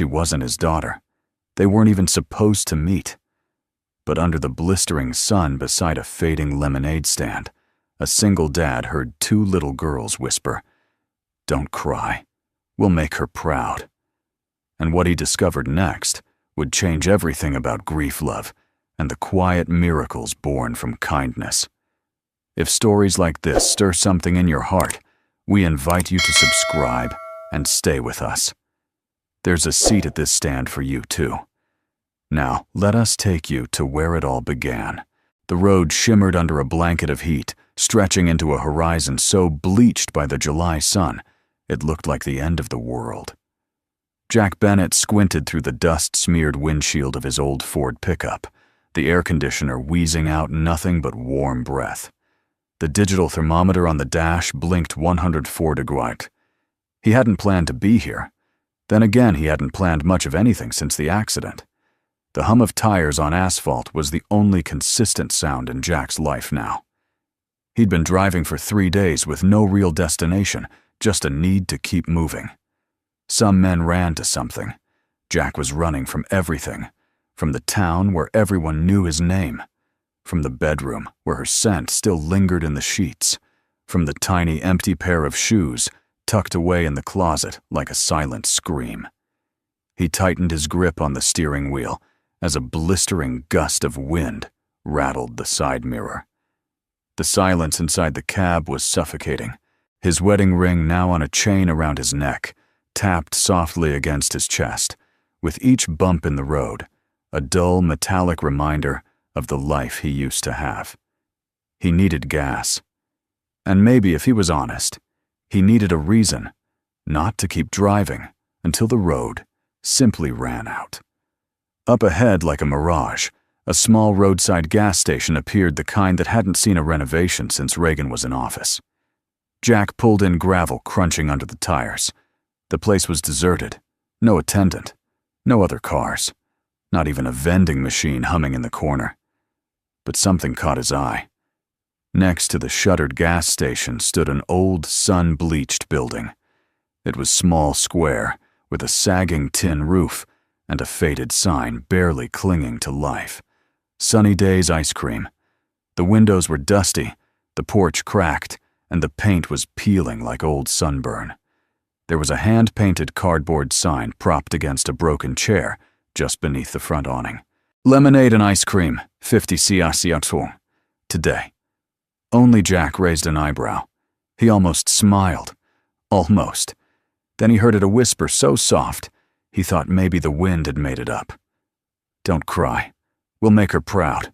She wasn't his daughter. They weren't even supposed to meet. But under the blistering sun beside a fading lemonade stand, a single dad heard two little girls whisper, "Don't cry. We'll make her proud." And what he discovered next would change everything about grief love and the quiet miracles born from kindness. If stories like this stir something in your heart, we invite you to subscribe and stay with us. There's a seat at this stand for you too. Now, let us take you to where it all began. The road shimmered under a blanket of heat, stretching into a horizon so bleached by the July sun, it looked like the end of the world. Jack Bennett squinted through the dust-smeared windshield of his old Ford pickup, the air conditioner wheezing out nothing but warm breath. The digital thermometer on the dash blinked 104 degrees. He hadn't planned to be here. Then again, he hadn't planned much of anything since the accident. The hum of tires on asphalt was the only consistent sound in Jack's life now. He'd been driving for 3 days with no real destination, just a need to keep moving. Some men ran to something. Jack was running from everything. From the town where everyone knew his name. From the bedroom where her scent still lingered in the sheets. From the tiny empty pair of shoes tucked away in the closet like a silent scream. He tightened his grip on the steering wheel as a blistering gust of wind rattled the side mirror. The silence inside the cab was suffocating. His wedding ring, now on a chain around his neck, tapped softly against his chest, with each bump in the road, a dull metallic reminder of the life he used to have. He needed gas. And maybe, if he was honest, he needed a reason not to keep driving until the road simply ran out. Up ahead, like a mirage, a small roadside gas station appeared, the kind that hadn't seen a renovation since Reagan was in office. Jack pulled in, gravel crunching under the tires. The place was deserted. No attendant. No other cars. Not even a vending machine humming in the corner. But something caught his eye. Next to the shuttered gas station stood an old, sun-bleached building. It was small, square, with a sagging tin roof and a faded sign barely clinging to life. Sunny Days Ice Cream. The windows were dusty, the porch cracked, and the paint was peeling like old sunburn. There was a hand-painted cardboard sign propped against a broken chair just beneath the front awning. Lemonade and ice cream, 50 cents. Today. Only Jack raised an eyebrow. He almost smiled. Almost. Then he heard it, a whisper so soft, he thought maybe the wind had made it up. "Don't cry. We'll make her proud.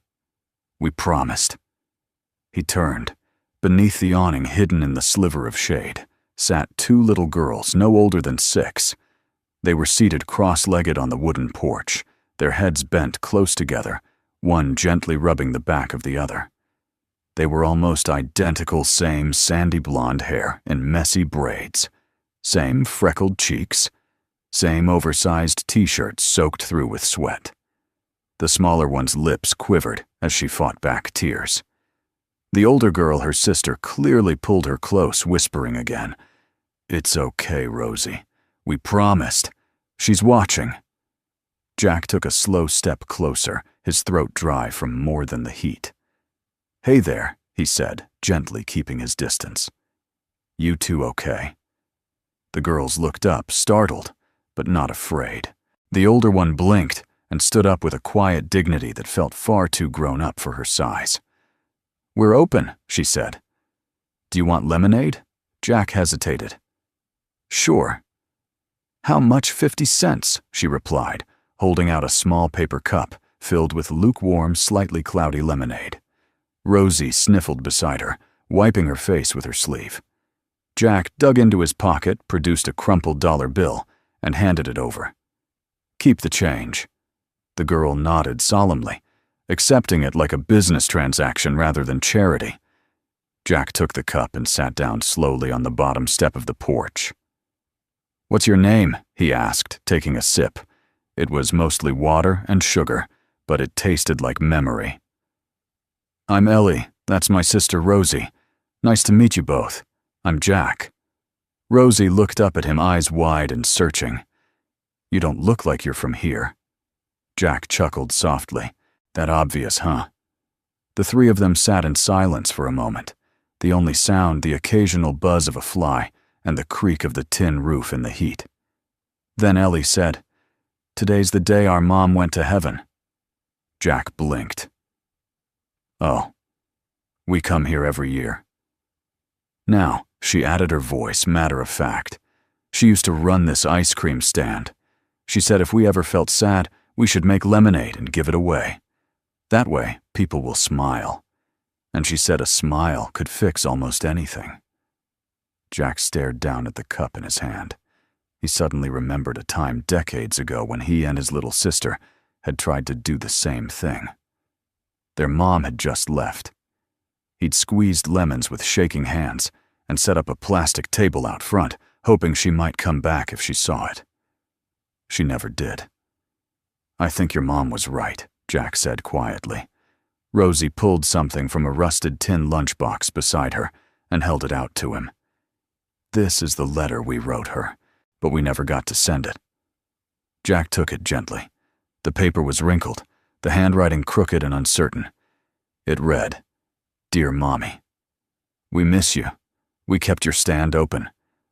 We promised." He turned. Beneath the awning, hidden in the sliver of shade, sat two little girls no older than 6. They were seated cross-legged on the wooden porch, their heads bent close together, one gently rubbing the back of the other. They were almost identical, same sandy blonde hair in messy braids, same freckled cheeks, same oversized t-shirts soaked through with sweat. The smaller one's lips quivered as she fought back tears. The older girl, her sister, clearly pulled her close, whispering again, "It's okay, Rosie. We promised. She's watching." Jack took a slow step closer, his throat dry from more than the heat. "Hey there," he said, gently keeping his distance. "You two okay?" The girls looked up, startled, but not afraid. The older one blinked and stood up with a quiet dignity that felt far too grown up for her size. "We're open," she said. "Do you want lemonade?" Jack hesitated. "Sure." "How much? 50 cents, she replied, holding out a small paper cup filled with lukewarm, slightly cloudy lemonade. Rosie sniffled beside her, wiping her face with her sleeve. Jack dug into his pocket, produced a crumpled dollar bill, and handed it over. "Keep the change." The girl nodded solemnly, accepting it like a business transaction rather than charity. Jack took the cup and sat down slowly on the bottom step of the porch. "What's your name?" he asked, taking a sip. It was mostly water and sugar, but it tasted like memory. "I'm Ellie. That's my sister Rosie. Nice to meet you both. I'm Jack." Rosie looked up at him, eyes wide and searching. You don't look like you're from here." Jack chuckled softly. "That obvious, huh?" The three of them sat in silence for a moment, the only sound the occasional buzz of a fly and the creak of the tin roof in the heat. Then Ellie said, "Today's the day our mom went to heaven." Jack blinked. "Oh, we come here every year." Now, she added her voice matter of fact. She used to run this ice cream stand. She said if we ever felt sad, we should make lemonade and give it away. That way, people will smile. And she said a smile could fix almost anything. Jack stared down at the cup in his hand. He suddenly remembered a time decades ago when he and his little sister had tried to do the same thing. Their mom had just left. He'd squeezed lemons with shaking hands and set up a plastic table out front, hoping she might come back if she saw it. She never did. "I think your mom was right," Jack said quietly. Rosie pulled something from a rusted tin lunchbox beside her and held it out to him. "This is the letter we wrote her, but we never got to send it." Jack took it gently. The paper was wrinkled, the handwriting crooked and uncertain. It read, "Dear Mommy, we miss you. We kept your stand open.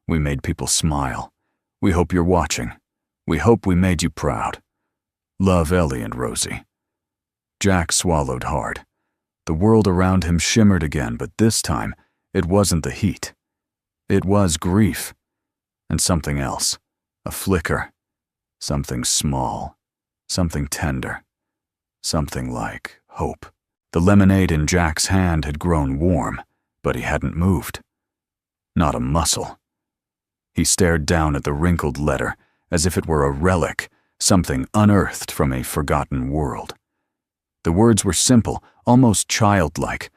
We made people smile. We hope you're watching. We hope we made you proud. Love, Ellie and Rosie." Jack swallowed hard. The world around him shimmered again, but this time it wasn't the heat. It was grief. And something else. A flicker. Something small. Something tender. Something like hope. The lemonade in Jack's hand had grown warm, but he hadn't moved. Not a muscle. He stared down at the wrinkled letter as if it were a relic, something unearthed from a forgotten world. The words were simple, almost childlike,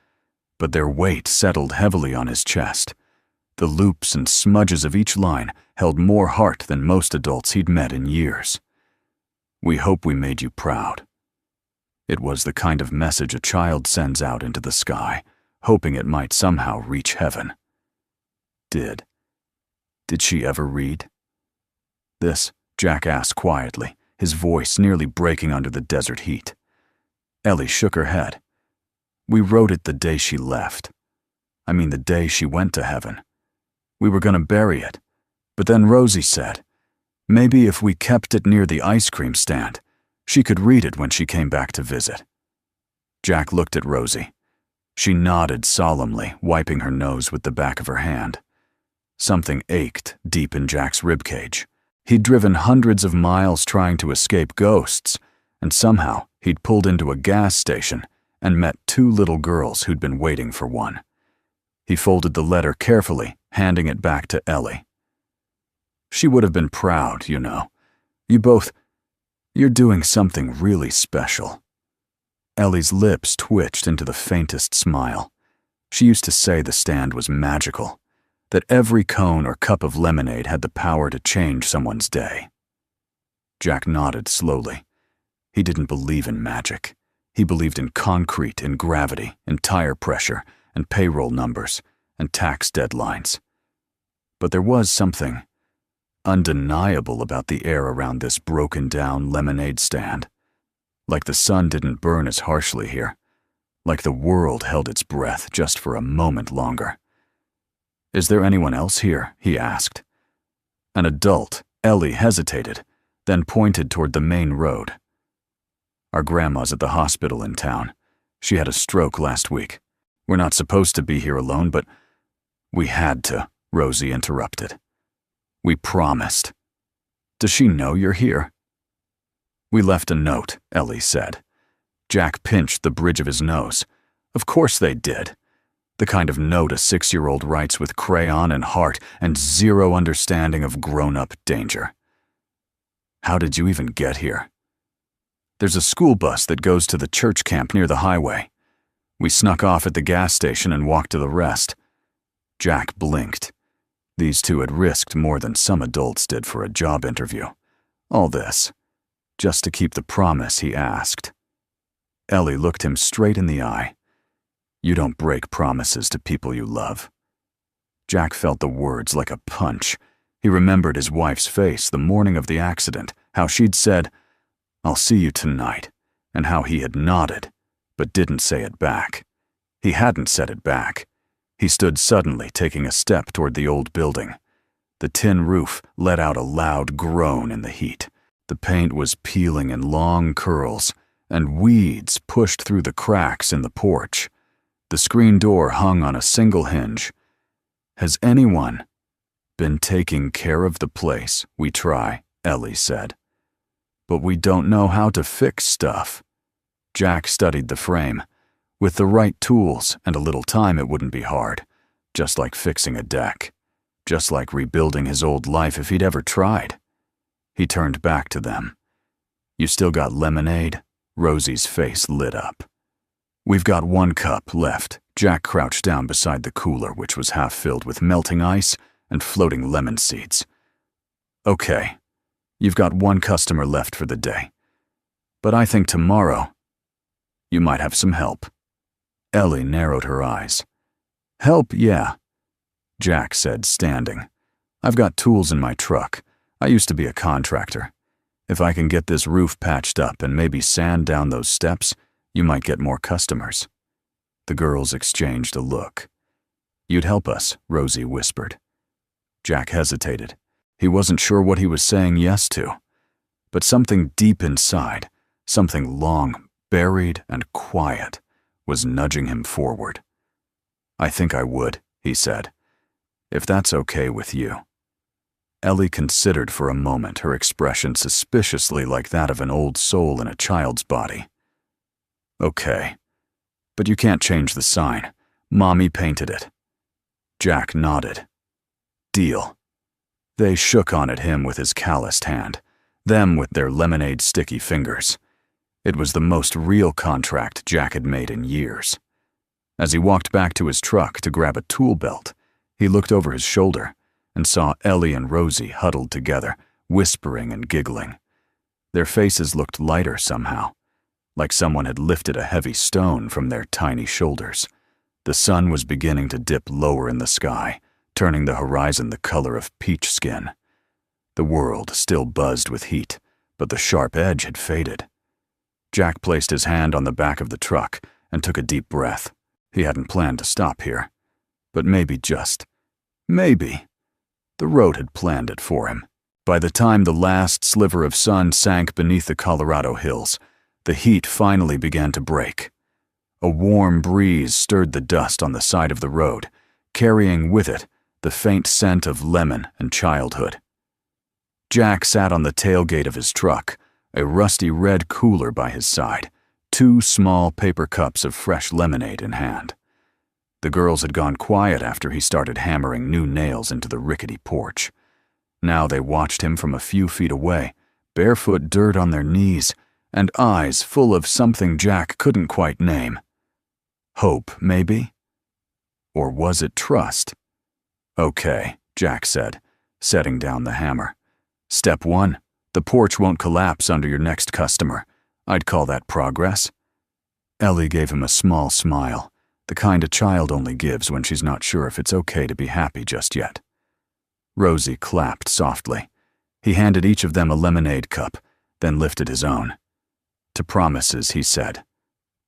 but their weight settled heavily on his chest. The loops and smudges of each line held more heart than most adults he'd met in years. "We hope we made you proud." It was the kind of message a child sends out into the sky, hoping it might somehow reach heaven. Did she ever read? "This," Jack asked quietly, his voice nearly breaking under the desert heat. Ellie shook her head. "We wrote it the day she left. I mean the day she went to heaven. We were going to bury it, but then Rosie said, maybe if we kept it near the ice cream stand, she could read it when she came back to visit." Jack looked at Rosie. She nodded solemnly, wiping her nose with the back of her hand. Something ached deep in Jack's ribcage. He'd driven hundreds of miles trying to escape ghosts, and somehow he'd pulled into a gas station and met two little girls who'd been waiting for one. He folded the letter carefully, handing it back to Ellie. "She would have been proud, you know. You're doing something really special." Ellie's lips twitched into the faintest smile. She used to say the stand was magical, that every cone or cup of lemonade had the power to change someone's day. Jack nodded slowly. He didn't believe in magic. He believed in concrete, in gravity, in tire pressure, and payroll numbers, and tax deadlines. But there was something undeniable about the air around this broken-down lemonade stand. Like the sun didn't burn as harshly here. Like the world held its breath just for a moment longer. "Is there anyone else here?" he asked. An adult, Ellie, hesitated, then pointed toward the main road. "Our grandma's at the hospital in town. She had a stroke last week. We're not supposed to be here alone, but—" "We had to," Rosie interrupted. "We promised. Does she know you're here?" "We left a note," Ellie said. Jack pinched the bridge of his nose. Of course they did. The kind of note a 6-year-old writes with crayon and heart and zero understanding of grown-up danger. "How did you even get here?" "There's a school bus that goes to the church camp near the highway. We snuck off at the gas station and walked to the rest." Jack blinked. These two had risked more than some adults did for a job interview. All this, just to keep the promise he asked. Ellie looked him straight in the eye. "You don't break promises to people you love." Jack felt the words like a punch. He remembered his wife's face the morning of the accident, How she'd said, "I'll see you tonight," and how he had nodded, but didn't say it back. He hadn't said it back. He stood suddenly, taking a step toward the old building. The tin roof let out a loud groan in the heat. The paint was peeling in long curls, and weeds pushed through the cracks in the porch. The screen door hung on a single hinge. "Has anyone been taking care of the place? We try," Ellie said. "But we don't know how to fix stuff." Jack studied the frame. With the right tools and a little time, it wouldn't be hard. Just like fixing a deck. Just like rebuilding his old life if he'd ever tried. He turned back to them. "You still got lemonade?" Rosie's face lit up. "We've got 1 cup left." Jack crouched down beside the cooler, which was half filled with melting ice and floating lemon seeds. "Okay, you've got 1 customer left for the day. But I think tomorrow you might have some help." Ellie narrowed her eyes. "Help, yeah," Jack said, standing. "I've got tools in my truck. I used to be a contractor. If I can get this roof patched up and maybe sand down those steps, you might get more customers." The girls exchanged a look. "You'd help us," Rosie whispered. Jack hesitated. He wasn't sure what he was saying yes to. But something deep inside, something long, buried and quiet, was nudging him forward. "I think I would," he said. "If that's okay with you." Ellie considered for a moment, her expression suspiciously like that of an old soul in a child's body. "Okay. But you can't change the sign. Mommy painted it." Jack nodded. "Deal." They shook on at him with his calloused hand, them with their lemonade sticky fingers. It was the most real contract Jack had made in years. As he walked back to his truck to grab a tool belt, he looked over his shoulder and saw Ellie and Rosie huddled together, whispering and giggling. Their faces looked lighter somehow, like someone had lifted a heavy stone from their tiny shoulders. The sun was beginning to dip lower in the sky, turning the horizon the color of peach skin. The world still buzzed with heat, but the sharp edge had faded. Jack placed his hand on the back of the truck and took a deep breath. He hadn't planned to stop here. But maybe, just maybe, the road had planned it for him. By the time the last sliver of sun sank beneath the Colorado hills, the heat finally began to break. A warm breeze stirred the dust on the side of the road, carrying with it the faint scent of lemon and childhood. Jack sat on the tailgate of his truck, a rusty red cooler by his side, 2 small paper cups of fresh lemonade in hand. The girls had gone quiet after he started hammering new nails into the rickety porch. Now they watched him from a few feet away, barefoot dirt on their knees, and eyes full of something Jack couldn't quite name. Hope, maybe? Or was it trust? "Okay," Jack said, setting down the hammer. "Step 1, the porch won't collapse under your next customer. I'd call that progress." Ellie gave him a small smile, the kind a child only gives when she's not sure if it's okay to be happy just yet. Rosie clapped softly. He handed each of them a lemonade cup, then lifted his own. "To promises," he said.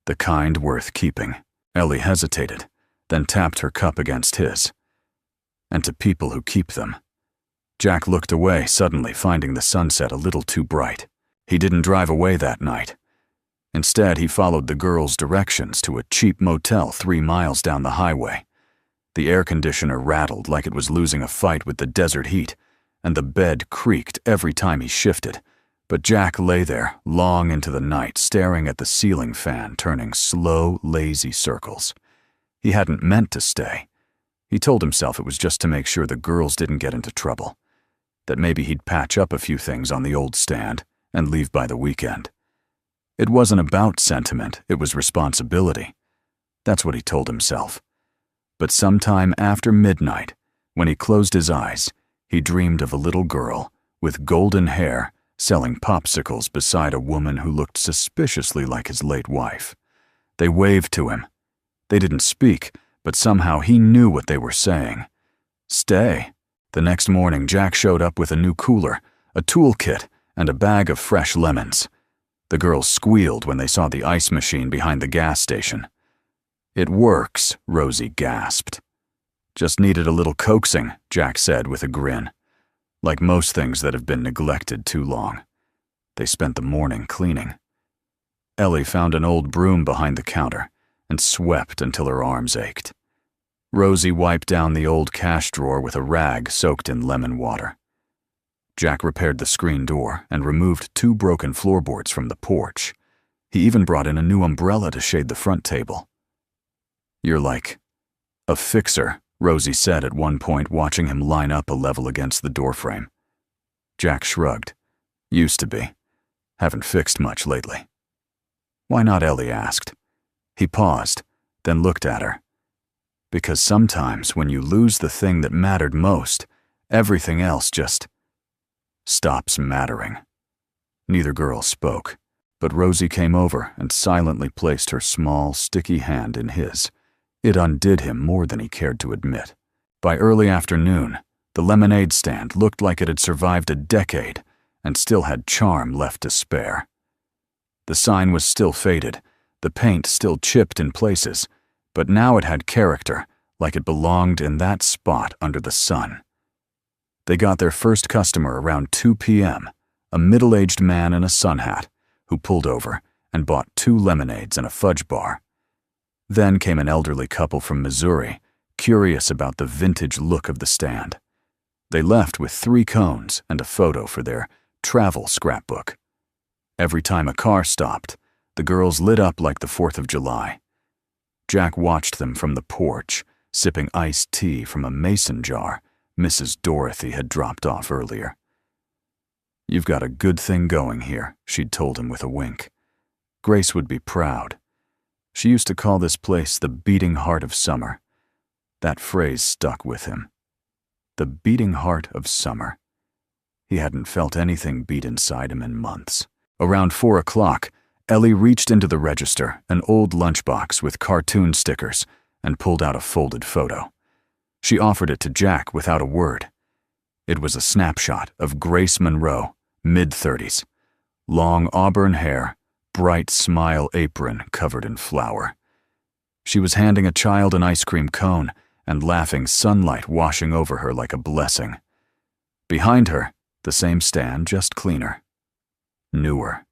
"The kind worth keeping." Ellie hesitated, then tapped her cup against his. "And to people who keep them." Jack looked away, suddenly finding the sunset a little too bright. He didn't drive away that night. Instead, he followed the girls' directions to a cheap motel 3 miles down the highway. The air conditioner rattled like it was losing a fight with the desert heat, and the bed creaked every time he shifted. But Jack lay there long into the night, staring at the ceiling fan turning slow, lazy circles. He hadn't meant to stay. He told himself it was just to make sure the girls didn't get into trouble, that maybe he'd patch up a few things on the old stand and leave by the weekend. It wasn't about sentiment, it was responsibility. That's what he told himself. But sometime after midnight, when he closed his eyes, he dreamed of a little girl with golden hair selling popsicles beside a woman who looked suspiciously like his late wife. They waved to him. They didn't speak, but somehow he knew what they were saying. Stay. The next morning, Jack showed up with a new cooler, a toolkit, and a bag of fresh lemons. The girls squealed when they saw the ice machine behind the gas station. "It works," Rosie gasped. "Just needed a little coaxing," Jack said with a grin. Like most things that have been neglected too long. They spent the morning cleaning. Ellie found an old broom behind the counter and swept until her arms ached. Rosie wiped down the old cash drawer with a rag soaked in lemon water. Jack repaired the screen door and removed 2 broken floorboards from the porch. He even brought in a new umbrella to shade the front table. "You're like a fixer," Rosie said at one point, watching him line up a level against the doorframe. Jack shrugged. "Used to be. Haven't fixed much lately." "Why not?" Ellie asked. He paused, then looked at her. "Because sometimes when you lose the thing that mattered most, everything else just stops mattering." Neither girl spoke, but Rosie came over and silently placed her small, sticky hand in his. It undid him more than he cared to admit. By early afternoon, the lemonade stand looked like it had survived a decade and still had charm left to spare. The sign was still faded, the paint still chipped in places, but now it had character, like it belonged in that spot under the sun. They got their first customer around 2 p.m., a middle-aged man in a sun hat, who pulled over and bought 2 lemonades and a fudge bar. Then came an elderly couple from Missouri, curious about the vintage look of the stand. They left with 3 cones and a photo for their travel scrapbook. Every time a car stopped, the girls lit up like the 4th of July. Jack watched them from the porch, sipping iced tea from a mason jar Mrs. Dorothy had dropped off earlier. "You've got a good thing going here," she'd told him with a wink. Grace would be proud. She used to call this place the beating heart of summer. That phrase stuck with him. The beating heart of summer. He hadn't felt anything beat inside him in months. Around 4 o'clock, Ellie reached into the register, an old lunchbox with cartoon stickers, and pulled out a folded photo. She offered it to Jack without a word. It was a snapshot of Grace Monroe, mid-30s. Long auburn hair, bright smile apron covered in flour. She was handing a child an ice cream cone and laughing, sunlight washing over her like a blessing. Behind her, the same stand, just cleaner. Newer.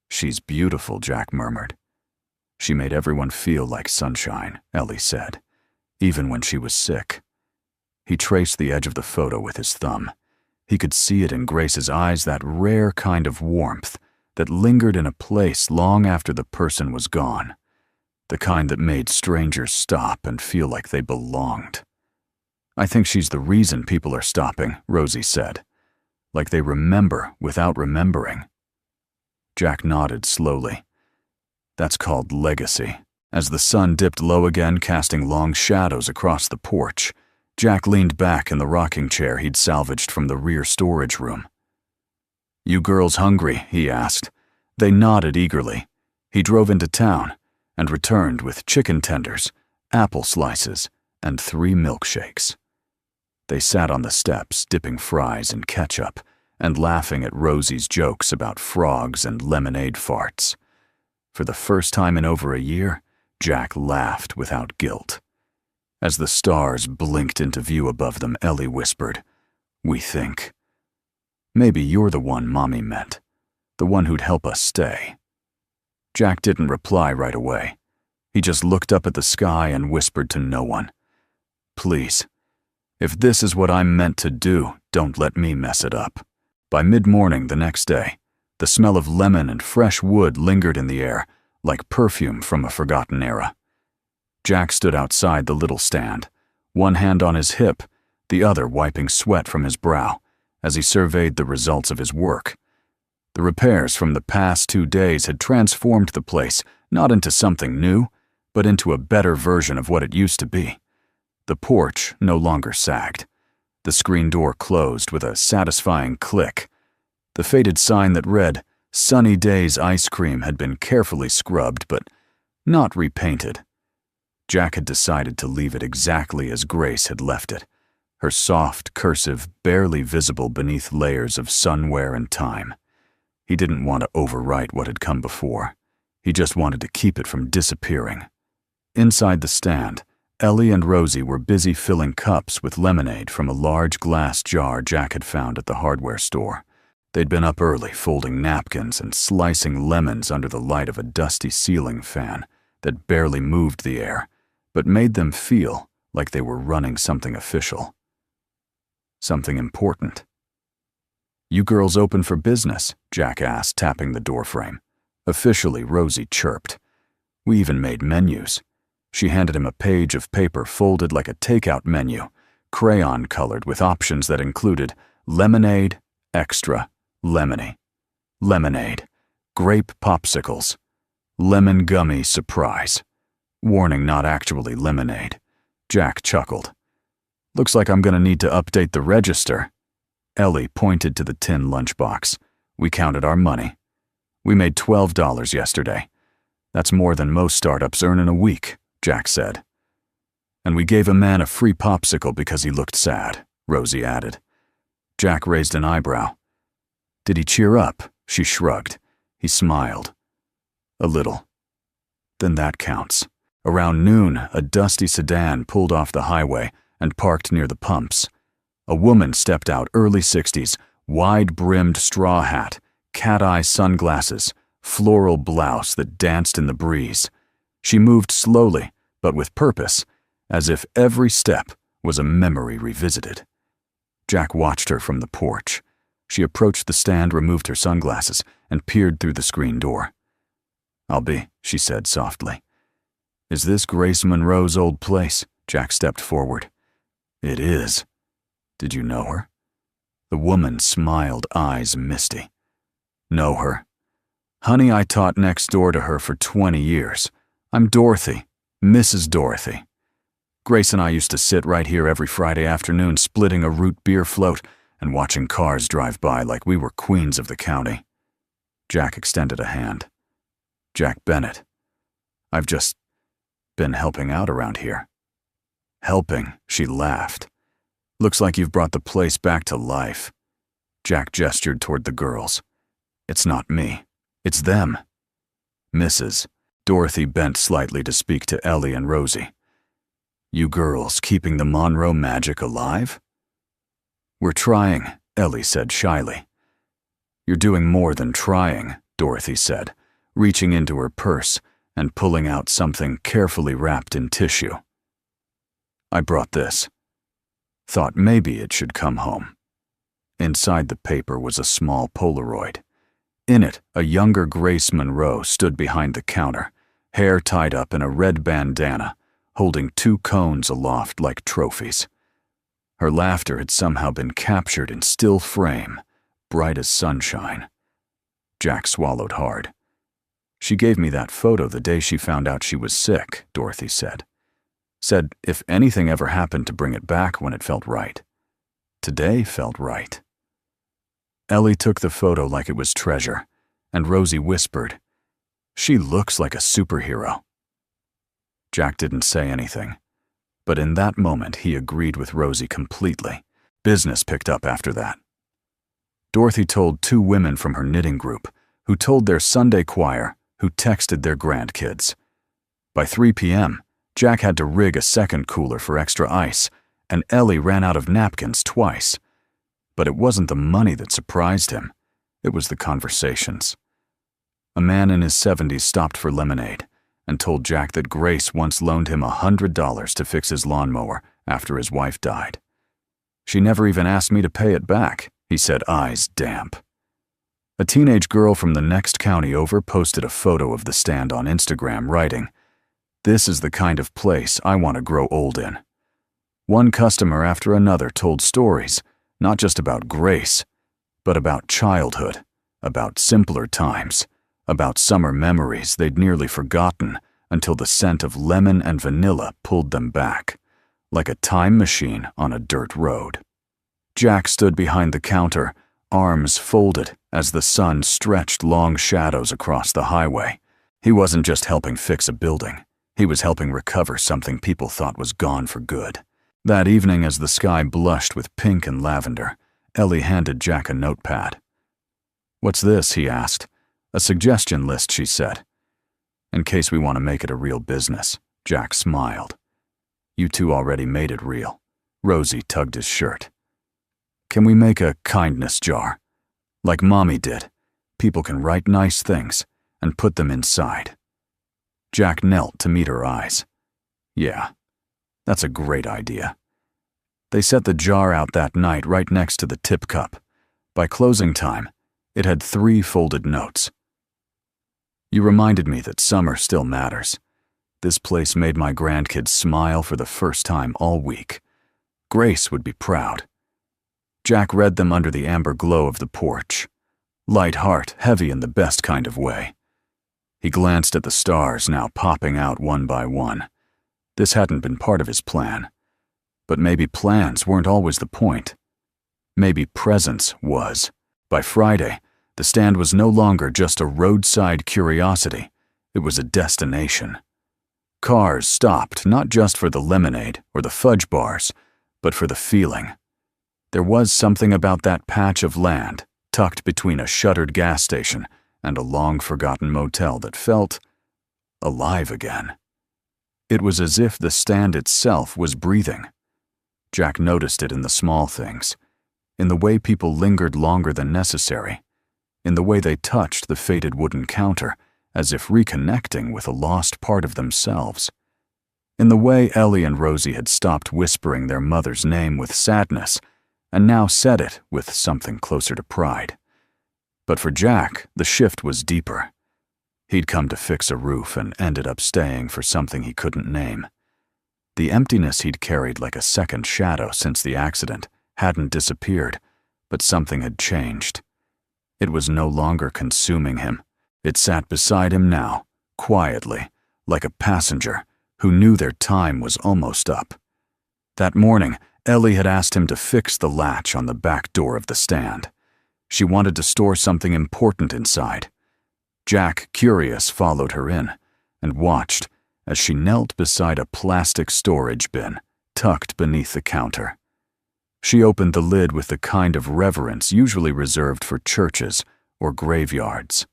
"She's beautiful," Jack murmured. "She made everyone feel like sunshine," Ellie said, even when she was sick. He traced the edge of the photo with his thumb. He could see it in Grace's eyes, that rare kind of warmth that lingered in a place long after the person was gone, the kind that made strangers stop and feel like they belonged. "I think she's the reason people are stopping," Rosie said, "like they remember without remembering." Jack nodded slowly. "That's called legacy." As the sun dipped low again, casting long shadows across the porch, Jack leaned back in the rocking chair he'd salvaged from the rear storage room. "You girls hungry?" he asked. They nodded eagerly. He drove into town and returned with chicken tenders, apple slices, and 3 milkshakes. They sat on the steps, dipping fries in ketchup and laughing at Rosie's jokes about frogs and lemonade farts. For the first time in over a year, Jack laughed without guilt. As the stars blinked into view above them, Ellie whispered, "We think. Maybe you're the one Mommy meant, the one who'd help us stay." Jack didn't reply right away. He just looked up at the sky and whispered to no one, "Please, if this is what I'm meant to do, don't let me mess it up." By mid-morning the next day, the smell of lemon and fresh wood lingered in the air, like perfume from a forgotten era. Jack stood outside the little stand, one hand on his hip, the other wiping sweat from his brow, as he surveyed the results of his work. The repairs from the past 2 days had transformed the place not into something new, but into a better version of what it used to be. The porch no longer sagged. The screen door closed with a satisfying click. The faded sign that read, "Sunny Days Ice Cream," had been carefully scrubbed, but not repainted. Jack had decided to leave it exactly as Grace had left it, her soft cursive barely visible beneath layers of sunwear and time. He didn't want to overwrite what had come before. He just wanted to keep it from disappearing. Inside the stand, Ellie and Rosie were busy filling cups with lemonade from a large glass jar Jack had found at the hardware store. They'd been up early folding napkins and slicing lemons under the light of a dusty ceiling fan that barely moved the air, but made them feel like they were running something official. Something important. "You girls open for business?" Jack asked, tapping the doorframe. Officially, Rosie chirped. "We even made menus." She handed him a page of paper folded like a takeout menu, crayon-colored with options that included lemonade, extra, lemony, lemonade, grape popsicles, lemon gummy surprise. Warning, not actually lemonade. Jack chuckled. "Looks like I'm gonna need to update the register." Ellie pointed to the tin lunchbox. "We counted our money. We made $12 yesterday. That's more than most startups earn in a week," Jack said. "And we gave a man a free popsicle because he looked sad," Rosie added. Jack raised an eyebrow. "Did he cheer up?" She shrugged. He smiled. "A little." "Then that counts." Around noon, a dusty sedan pulled off the highway and parked near the pumps. A woman stepped out, early 60s, wide-brimmed straw hat, cat-eye sunglasses, floral blouse that danced in the breeze. She moved slowly, but with purpose, as if every step was a memory revisited. Jack watched her from the porch. She approached the stand, removed her sunglasses, and peered through the screen door. "I'll be," she said softly. "Is this Grace Monroe's old place?" Jack stepped forward. "It is. Did you know her?" The woman smiled, eyes misty. "Know her? Honey, I taught next door to her for 20 years. I'm Dorothy, Mrs. Dorothy. Grace and I used to sit right here every Friday afternoon splitting a root beer float and watching cars drive by like we were queens of the county." Jack extended a hand. "Jack Bennett. I've just been helping out around here." "Helping?" She laughed. "Looks like you've brought the place back to life." Jack gestured toward the girls. "It's not me. It's them." "Mrs." Dorothy bent slightly to speak to Ellie and Rosie. "You girls keeping the Monroe magic alive?" "We're trying," Ellie said shyly. "You're doing more than trying," Dorothy said, reaching into her purse and pulling out something carefully wrapped in tissue. "I brought this. Thought maybe it should come home." Inside the paper was a small Polaroid. In it, a younger Grace Monroe stood behind the counter, hair tied up in a red bandana, holding 2 cones aloft like trophies. Her laughter had somehow been captured in still frame, bright as sunshine. Jack swallowed hard. "She gave me that photo the day she found out she was sick," Dorothy said. "Said if anything ever happened to bring it back when it felt right. Today felt right." Ellie took the photo like it was treasure, and Rosie whispered, "She looks like a superhero." Jack didn't say anything, but in that moment he agreed with Rosie completely. Business picked up after that. Dorothy told 2 women from her knitting group, who told their Sunday choir, who texted their grandkids. By 3 p.m., Jack had to rig a second cooler for extra ice, and Ellie ran out of napkins twice. But it wasn't the money that surprised him. It was the conversations. A man in his 70s stopped for lemonade and told Jack that Grace once loaned him $100 to fix his lawnmower after his wife died. "She never even asked me to pay it back," he said, eyes damp. A teenage girl from the next county over posted a photo of the stand on Instagram, writing, "This is the kind of place I want to grow old in." One customer after another told stories, not just about Grace, but about childhood, about simpler times, about summer memories they'd nearly forgotten until the scent of lemon and vanilla pulled them back, like a time machine on a dirt road. Jack stood behind the counter, arms folded as the sun stretched long shadows across the highway. He wasn't just helping fix a building. He was helping recover something people thought was gone for good. That evening, as the sky blushed with pink and lavender, Ellie handed Jack a notepad. "What's this?" he asked. "A suggestion list," she said. "In case we want to make it a real business." Jack smiled. "You two already made it real." Rosie tugged his shirt. "Can we make a kindness jar? Like Mommy did. People can write nice things and put them inside." Jack knelt to meet her eyes. "Yeah, that's a great idea." They set the jar out that night right next to the tip cup. By closing time, it had 3 folded notes. "You reminded me that summer still matters. This place made my grandkids smile for the first time all week. Grace would be proud." Jack read them under the amber glow of the porch. Light heart, heavy in the best kind of way. He glanced at the stars now popping out one by one. This hadn't been part of his plan. But maybe plans weren't always the point. Maybe presence was. By Friday, the stand was no longer just a roadside curiosity. It was a destination. Cars stopped not just for the lemonade or the fudge bars, but for the feeling. There was something about that patch of land, tucked between a shuttered gas station and a long-forgotten motel, that felt alive again. It was as if the stand itself was breathing. Jack noticed it in the small things, in the way people lingered longer than necessary, in the way they touched the faded wooden counter as if reconnecting with a lost part of themselves, in the way Ellie and Rosie had stopped whispering their mother's name with sadness and now said it with something closer to pride. But for Jack, the shift was deeper. He'd come to fix a roof and ended up staying for something he couldn't name. The emptiness he'd carried like a second shadow since the accident hadn't disappeared, but something had changed. It was no longer consuming him. It sat beside him now, quietly, like a passenger who knew their time was almost up. That morning, Ellie had asked him to fix the latch on the back door of the stand. She wanted to store something important inside. Jack, curious, followed her in and watched as she knelt beside a plastic storage bin tucked beneath the counter. She opened the lid with the kind of reverence usually reserved for churches or graveyards.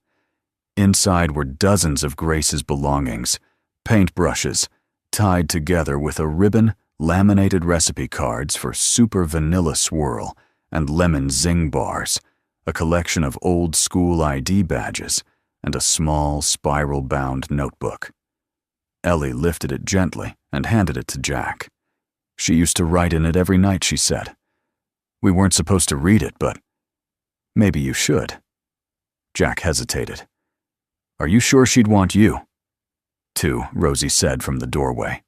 Inside were dozens of Grace's belongings, paintbrushes, tied together with a ribbon, laminated recipe cards for super vanilla swirl and lemon zing bars, a collection of old-school ID badges, and a small, spiral-bound notebook. Ellie lifted it gently and handed it to Jack. She used to write in it every night, she said. We weren't supposed to read it, but maybe you should. Jack hesitated. Are you sure she'd want you? To, Rosie said from the doorway.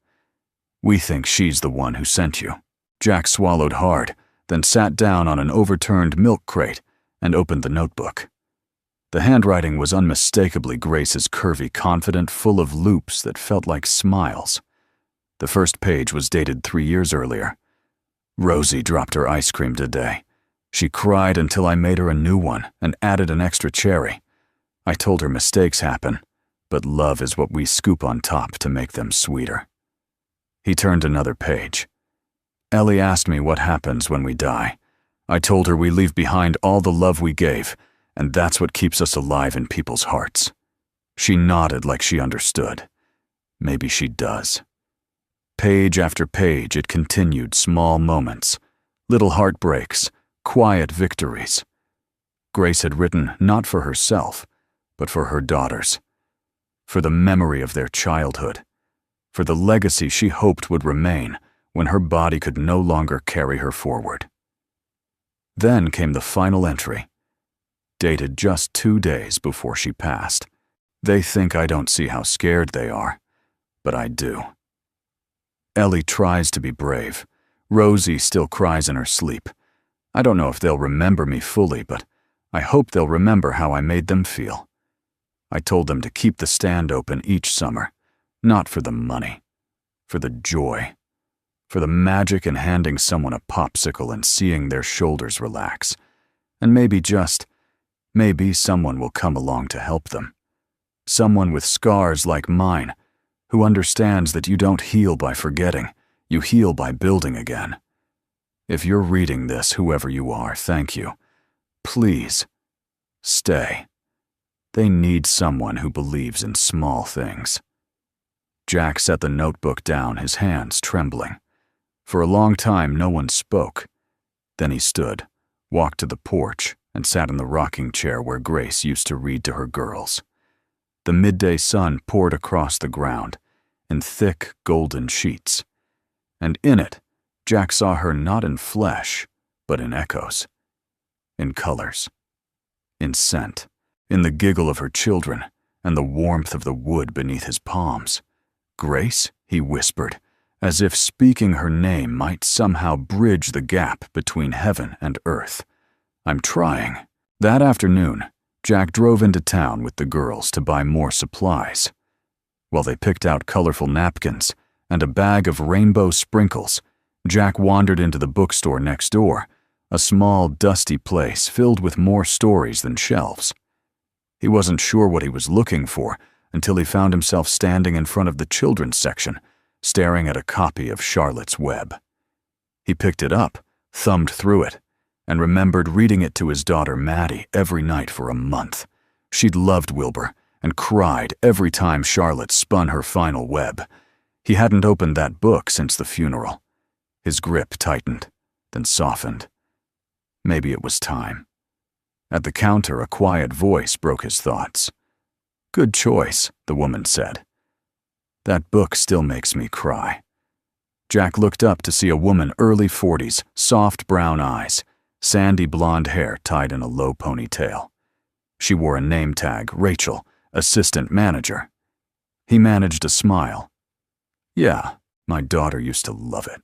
We think she's the one who sent you. Jack swallowed hard, then sat down on an overturned milk crate and opened the notebook. The handwriting was unmistakably Grace's curvy, confident, full of loops that felt like smiles. The first page was dated 3 years earlier. Rosie dropped her ice cream today. She cried until I made her a new one and added an extra cherry. I told her mistakes happen, but love is what we scoop on top to make them sweeter. He turned another page. Ellie asked me what happens when we die. I told her we leave behind all the love we gave, and that's what keeps us alive in people's hearts. She nodded like she understood. Maybe she does. Page after page it continued, small moments, little heartbreaks, quiet victories. Grace had written not for herself, but for her daughters, for the memory of their childhood, for the legacy she hoped would remain when her body could no longer carry her forward. Then came the final entry, dated just 2 days before she passed. They think I don't see how scared they are, but I do. Ellie tries to be brave. Rosie still cries in her sleep. I don't know if they'll remember me fully, but I hope they'll remember how I made them feel. I told them to keep the stand open each summer, not for the money, for the joy, for the magic in handing someone a popsicle and seeing their shoulders relax. And maybe someone will come along to help them. Someone with scars like mine, who understands that you don't heal by forgetting, You heal by building again. If you're reading this, whoever you are, thank you. Please, stay. They need someone who believes in small things." Jack set the notebook down, his hands trembling. For a long time, no one spoke. Then he stood, walked to the porch, and sat in the rocking chair where Grace used to read to her girls. The midday sun poured across the ground in thick, golden sheets. And in it, Jack saw her not in flesh, but in echoes, in colors, in scent, in the giggle of her children and the warmth of the wood beneath his palms. "Grace," he whispered, as if speaking her name might somehow bridge the gap between heaven and earth. "I'm trying." That afternoon, Jack drove into town with the girls to buy more supplies. While they picked out colorful napkins and a bag of rainbow sprinkles, Jack wandered into the bookstore next door, a small, dusty place filled with more stories than shelves. He wasn't sure what he was looking for until he found himself standing in front of the children's section, staring at a copy of Charlotte's Web. He picked it up, thumbed through it, and remembered reading it to his daughter Maddie every night for a month. She'd loved Wilbur and cried every time Charlotte spun her final web. He hadn't opened that book since the funeral. His grip tightened, then softened. Maybe it was time. At the counter, a quiet voice broke his thoughts. "Good choice," the woman said. "That book still makes me cry." Jack looked up to see a woman, early 40s, soft brown eyes, sandy blonde hair tied in a low ponytail. She wore a name tag, Rachel, assistant manager. He managed a smile. "Yeah, my daughter used to love it."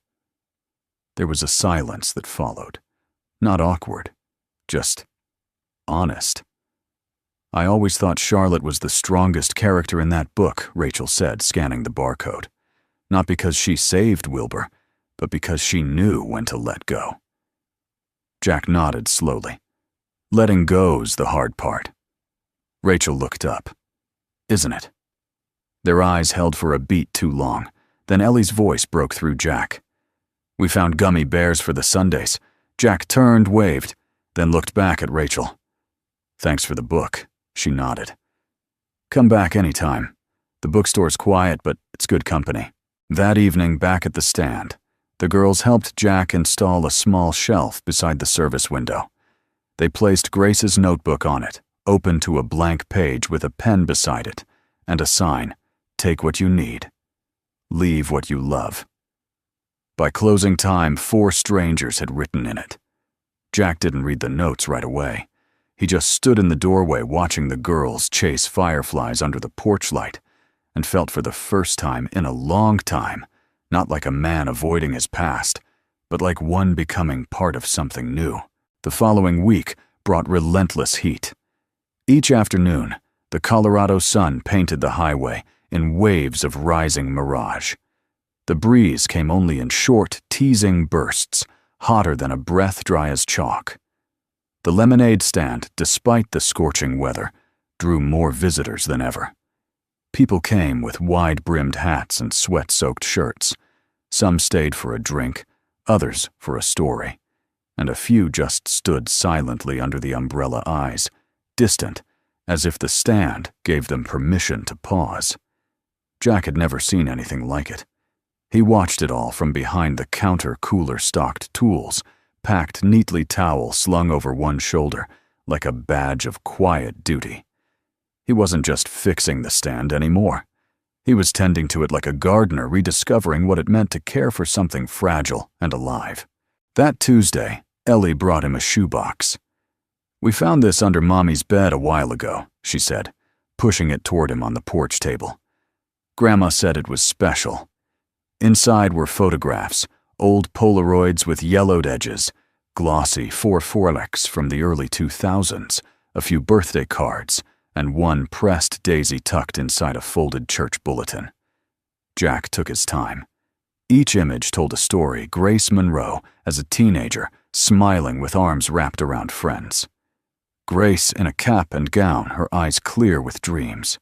There was a silence that followed. Not awkward, just honest. "I always thought Charlotte was the strongest character in that book," Rachel said, scanning the barcode. "Not because she saved Wilbur, but because she knew when to let go." Jack nodded slowly. "Letting go's the hard part." Rachel looked up. "Isn't it?" Their eyes held for a beat too long. Then Ellie's voice broke through Jack. "We found gummy bears for the sundaes." Jack turned, waved, then looked back at Rachel. "Thanks for the book," she nodded. "Come back anytime. The bookstore's quiet, but it's good company." That evening, back at the stand, the girls helped Jack install a small shelf beside the service window. They placed Grace's notebook on it, open to a blank page with a pen beside it, and a sign, "Take what you need. Leave what you love." By closing time, 4 strangers had written in it. Jack didn't read the notes right away. He just stood in the doorway watching the girls chase fireflies under the porch light, and felt for the first time in a long time, not like a man avoiding his past, but like one becoming part of something new. The following week brought relentless heat. Each afternoon, the Colorado sun painted the highway in waves of rising mirage. The breeze came only in short, teasing bursts, hotter than a breath dry as chalk. The lemonade stand, despite the scorching weather, drew more visitors than ever. People came with wide-brimmed hats and sweat-soaked shirts. Some stayed for a drink, others for a story, and a few just stood silently under the umbrella eyes, distant, as if the stand gave them permission to pause. Jack had never seen anything like it. He watched it all from behind the counter cooler-stocked tools, packed neatly towel slung over one shoulder, like a badge of quiet duty. He wasn't just fixing the stand anymore. He was tending to it like a gardener rediscovering what it meant to care for something fragile and alive. That Tuesday, Ellie brought him a shoebox. "We found this under Mommy's bed a while ago," she said, pushing it toward him on the porch table. "Grandma said it was special." Inside were photographs, old Polaroids with yellowed edges, glossy 4x from the early 2000s, a few birthday cards, and one pressed daisy tucked inside a folded church bulletin. Jack took his time. Each image told a story. Grace Monroe, as a teenager, smiling with arms wrapped around friends. Grace in a cap and gown, her eyes clear with dreams.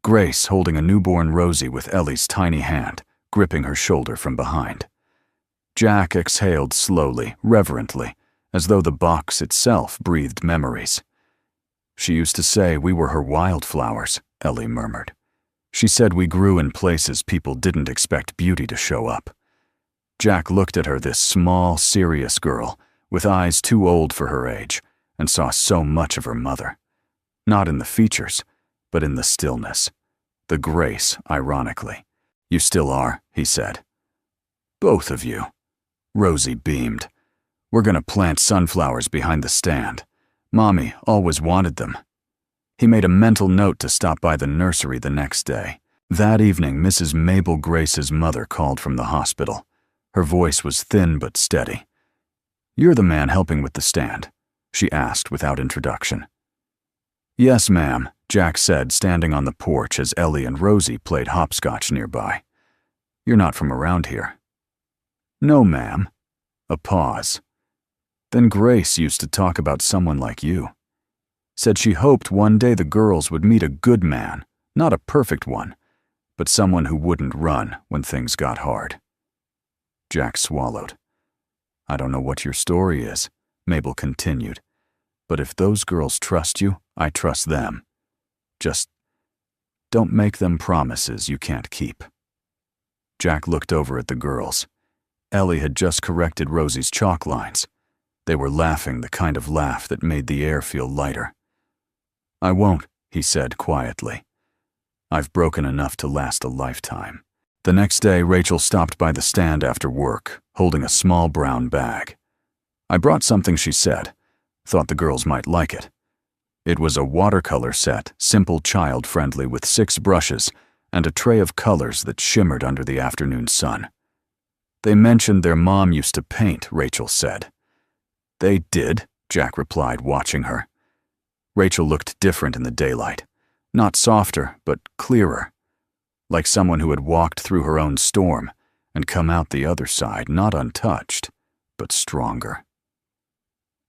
Grace holding a newborn Rosie with Ellie's tiny hand, gripping her shoulder from behind. Jack exhaled slowly, reverently, as though the box itself breathed memories. She used to say we were her wildflowers, Ellie murmured. She said we grew in places people didn't expect beauty to show up. Jack looked at her, this small, serious girl, with eyes too old for her age, and saw so much of her mother. Not in the features, but in the stillness. The grace, ironically. You still are, he said. Both of you. Rosie beamed. We're gonna plant sunflowers behind the stand. Mommy always wanted them. He made a mental note to stop by the nursery the next day. That evening, Mrs. Mabel Grace's mother called from the hospital. Her voice was thin but steady. "You're the man helping with the stand?" she asked without introduction. "Yes, ma'am," Jack said, standing on the porch as Ellie and Rosie played hopscotch nearby. "You're not from around here?" "No, ma'am." A pause. "Then Grace used to talk about someone like you. Said she hoped one day the girls would meet a good man, not a perfect one, but someone who wouldn't run when things got hard." Jack swallowed. "I don't know what your story is," Mabel continued, "but if those girls trust you, I trust them. Just don't make them promises you can't keep." Jack looked over at the girls. Ellie had just corrected Rosie's chalk lines. They were laughing, the kind of laugh that made the air feel lighter. "I won't," he said quietly. "I've broken enough to last a lifetime." The next day, Rachel stopped by the stand after work, holding a small brown bag. "I brought something," she said. "Thought the girls might like it." It was a watercolor set, simple, child-friendly, with 6 brushes and a tray of colors that shimmered under the afternoon sun. "They mentioned their mom used to paint," Rachel said. "They did," Jack replied, watching her. Rachel looked different in the daylight. Not softer, but clearer. Like someone who had walked through her own storm and come out the other side, not untouched, but stronger.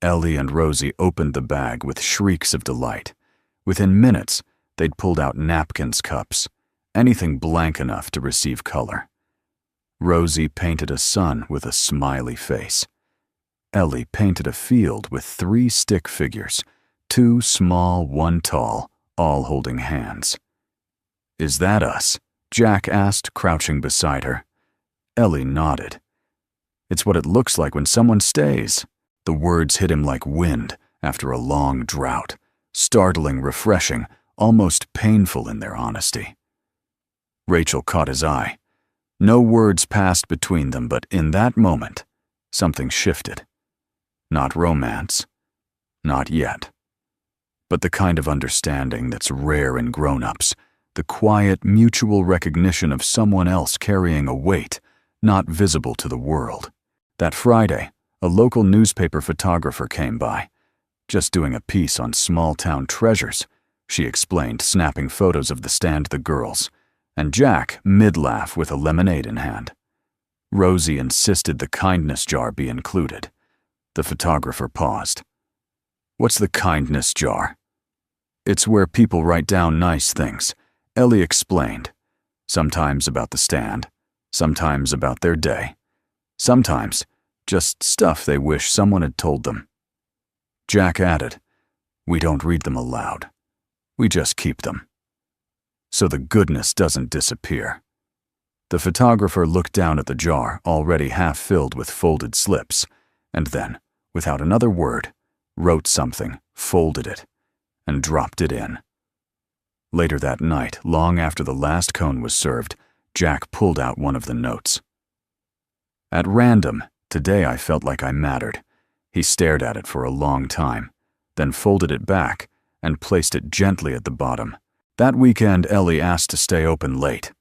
Ellie and Rosie opened the bag with shrieks of delight. Within minutes, they'd pulled out napkins, cups, anything blank enough to receive color. Rosie painted a sun with a smiley face. Ellie painted a field with 3 stick figures, 2 small, 1 tall, all holding hands. "Is that us?" Jack asked, crouching beside her. Ellie nodded. "It's what it looks like when someone stays." The words hit him like wind after a long drought, startling, refreshing, almost painful in their honesty. Rachel caught his eye. No words passed between them, but in that moment, something shifted. Not romance. Not yet. But the kind of understanding that's rare in grown-ups, the quiet, mutual recognition of someone else carrying a weight not visible to the world. That Friday, a local newspaper photographer came by. "Just doing a piece on small-town treasures," she explained, snapping photos of the stand the girls, and Jack mid-laugh with a lemonade in hand. Rosie insisted the kindness jar be included. The photographer paused. "What's the kindness jar?" "It's where people write down nice things," Ellie explained. "Sometimes about the stand, sometimes about their day, sometimes just stuff they wish someone had told them." Jack added, "We don't read them aloud. We just keep them. So the goodness doesn't disappear." The photographer looked down at the jar, already half filled with folded slips, and then, without another word, wrote something, folded it, and dropped it in. Later that night, long after the last cone was served, Jack pulled out one of the notes. "At random, today I felt like I mattered." He stared at it for a long time, then folded it back and placed it gently at the bottom. "That weekend, Ellie asked to stay open late.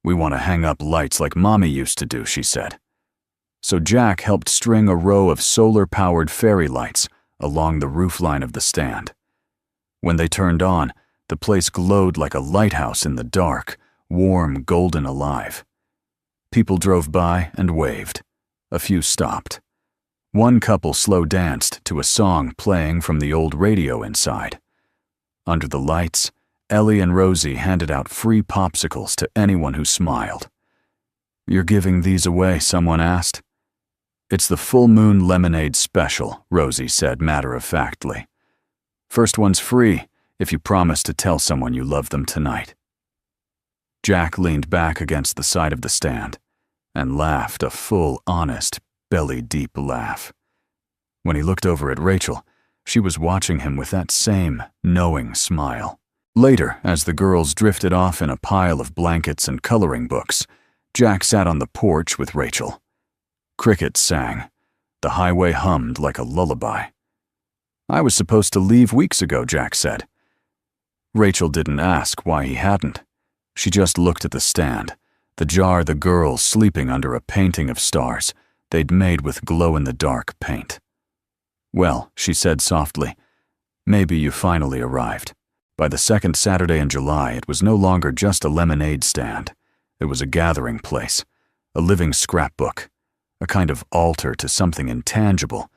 We want to hang up lights like Mommy used to do," she said. So Jack helped string a row of solar-powered fairy lights along the roofline of the stand. When they turned on, the place glowed like a lighthouse in the dark, warm, golden, alive. People drove by and waved. A few stopped. One couple slow danced to a song playing from the old radio inside. Under the lights, Ellie and Rosie handed out free popsicles to anyone who smiled. "You're giving these away?" someone asked. "It's the full moon lemonade special," Rosie said matter-of-factly. "First one's free if you promise to tell someone you love them tonight." Jack leaned back against the side of the stand and laughed a full, honest, belly-deep laugh. When he looked over at Rachel, she was watching him with that same knowing smile. Later, as the girls drifted off in a pile of blankets and coloring books, Jack sat on the porch with Rachel. Crickets sang. The highway hummed like a lullaby. "I was supposed to leave weeks ago," Jack said. Rachel didn't ask why he hadn't. She just looked at the stand, the jar the girls sleeping under a painting of stars they'd made with glow-in-the-dark paint. "Well," she said softly, "maybe you finally arrived." By the second Saturday in July, it was no longer just a lemonade stand. It was a gathering place, a living scrapbook, a kind of altar to something intangible,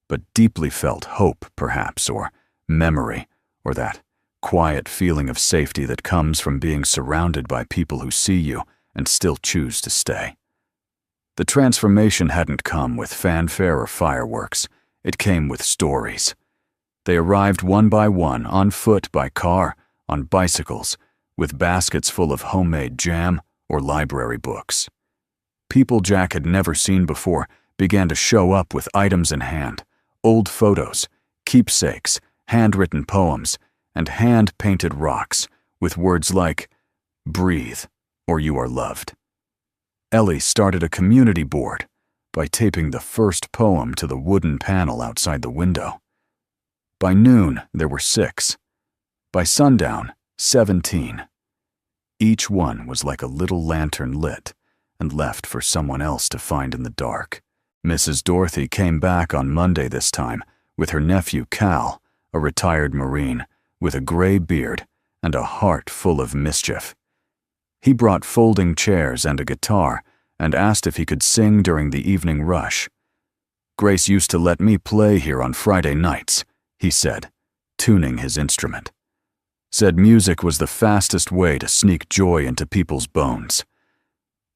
but deeply felt hope, perhaps, or memory, or that quiet feeling of safety that comes from being surrounded by people who see you and still choose to stay. The transformation hadn't come with fanfare or fireworks. It came with stories. They arrived one by one, on foot, by car, on bicycles, with baskets full of homemade jam or library books. People Jack had never seen before began to show up with items in hand, old photos, keepsakes, handwritten poems, and hand-painted rocks with words like, "Breathe, or you are loved." Ellie started a community board by taping the first poem to the wooden panel outside the window. By noon, there were 6. By sundown, 17. Each one was like a little lantern lit and left for someone else to find in the dark. Mrs. Dorothy came back on Monday this time with her nephew Cal, a retired Marine, with a gray beard and a heart full of mischief. He brought folding chairs and a guitar and asked if he could sing during the evening rush. "Grace used to let me play here on Friday nights," he said, tuning his instrument. Said music was the fastest way to sneak joy into people's bones.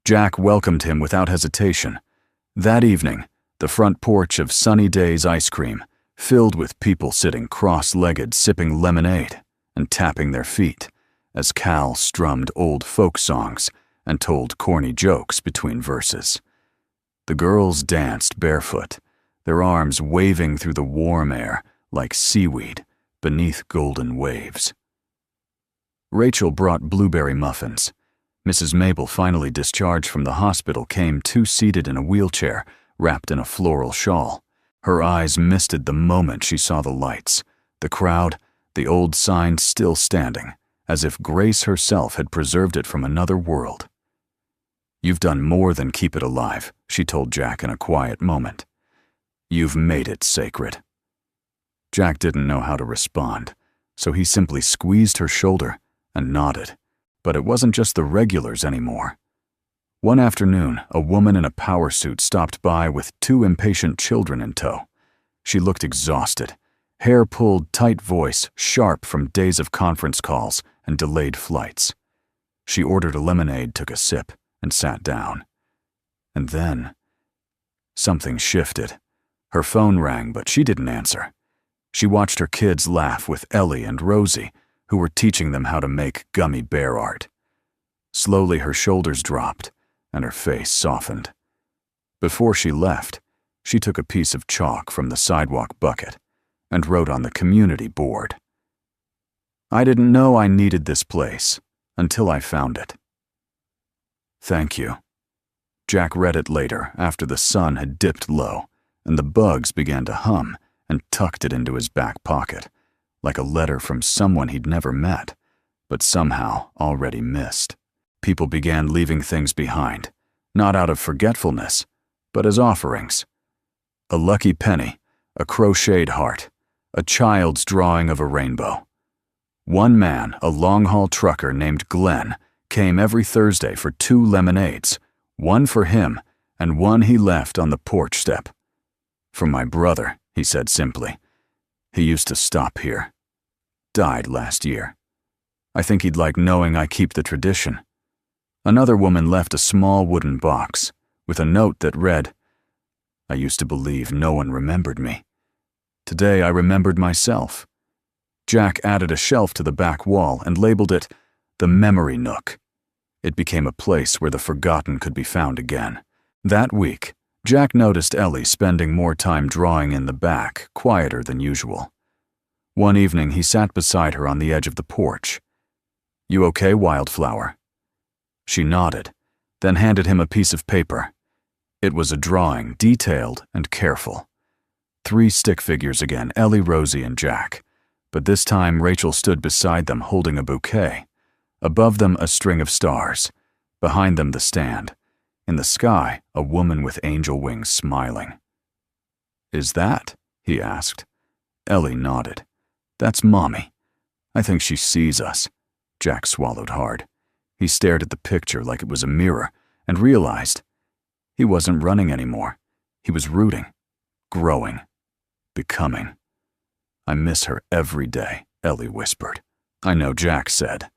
Jack welcomed him without hesitation. That evening, the front porch of Sunny Days Ice Cream filled with people sitting cross-legged sipping lemonade and tapping their feet as Cal strummed old folk songs and told corny jokes between verses. The girls danced barefoot, their arms waving through the warm air like seaweed beneath golden waves. Rachel brought blueberry muffins. Mrs. Mabel, finally discharged from the hospital, came two-seated in a wheelchair, wrapped in a floral shawl. Her eyes misted the moment she saw the lights, the crowd, the old sign still standing, as if Grace herself had preserved it from another world. "You've done more than keep it alive," she told Jack in a quiet moment. "You've made it sacred." Jack didn't know how to respond, so he simply squeezed her shoulder and nodded. But it wasn't just the regulars anymore. One afternoon, a woman in a power suit stopped by with 2 impatient children in tow. She looked exhausted, hair pulled tight, voice sharp from days of conference calls and delayed flights. She ordered a lemonade, took a sip, and sat down. And then something shifted. Her phone rang, but she didn't answer. She watched her kids laugh with Ellie and Rosie, who were teaching them how to make gummy bear art. Slowly her shoulders dropped and her face softened. Before she left, she took a piece of chalk from the sidewalk bucket and wrote on the community board, "I didn't know I needed this place until I found it. Thank you." Jack read it later after the sun had dipped low and the bugs began to hum, and tucked it into his back pocket, like a letter from someone he'd never met, but somehow already missed. People began leaving things behind, not out of forgetfulness, but as offerings. A lucky penny, a crocheted heart, a child's drawing of a rainbow. One man, a long-haul trucker named Glenn, came every Thursday for 2 lemonades, one for him and one he left on the porch step. "For my brother," he said simply. "He used to stop here. Died last year. I think he'd like knowing I keep the tradition." Another woman left a small wooden box with a note that read, I used to believe no one remembered me. Today I remembered myself. Jack added a shelf to the back wall and labeled it the Memory Nook. It became a place where the forgotten could be found again. That week, Jack noticed Ellie spending more time drawing in the back, quieter than usual. One evening, he sat beside her on the edge of the porch. "You okay, Wildflower?" She nodded, then handed him a piece of paper. It was a drawing, detailed and careful. 3 stick figures again, Ellie, Rosie, and Jack. But this time, Rachel stood beside them holding a bouquet. Above them, a string of stars. Behind them, the stand. In the sky, a woman with angel wings smiling. "Is that?" he asked. Ellie nodded. "That's Mommy. I think she sees us." Jack swallowed hard. He stared at the picture like it was a mirror and realized he wasn't running anymore. He was rooting, growing, becoming. "I miss her every day," Ellie whispered. "I know," Jack said.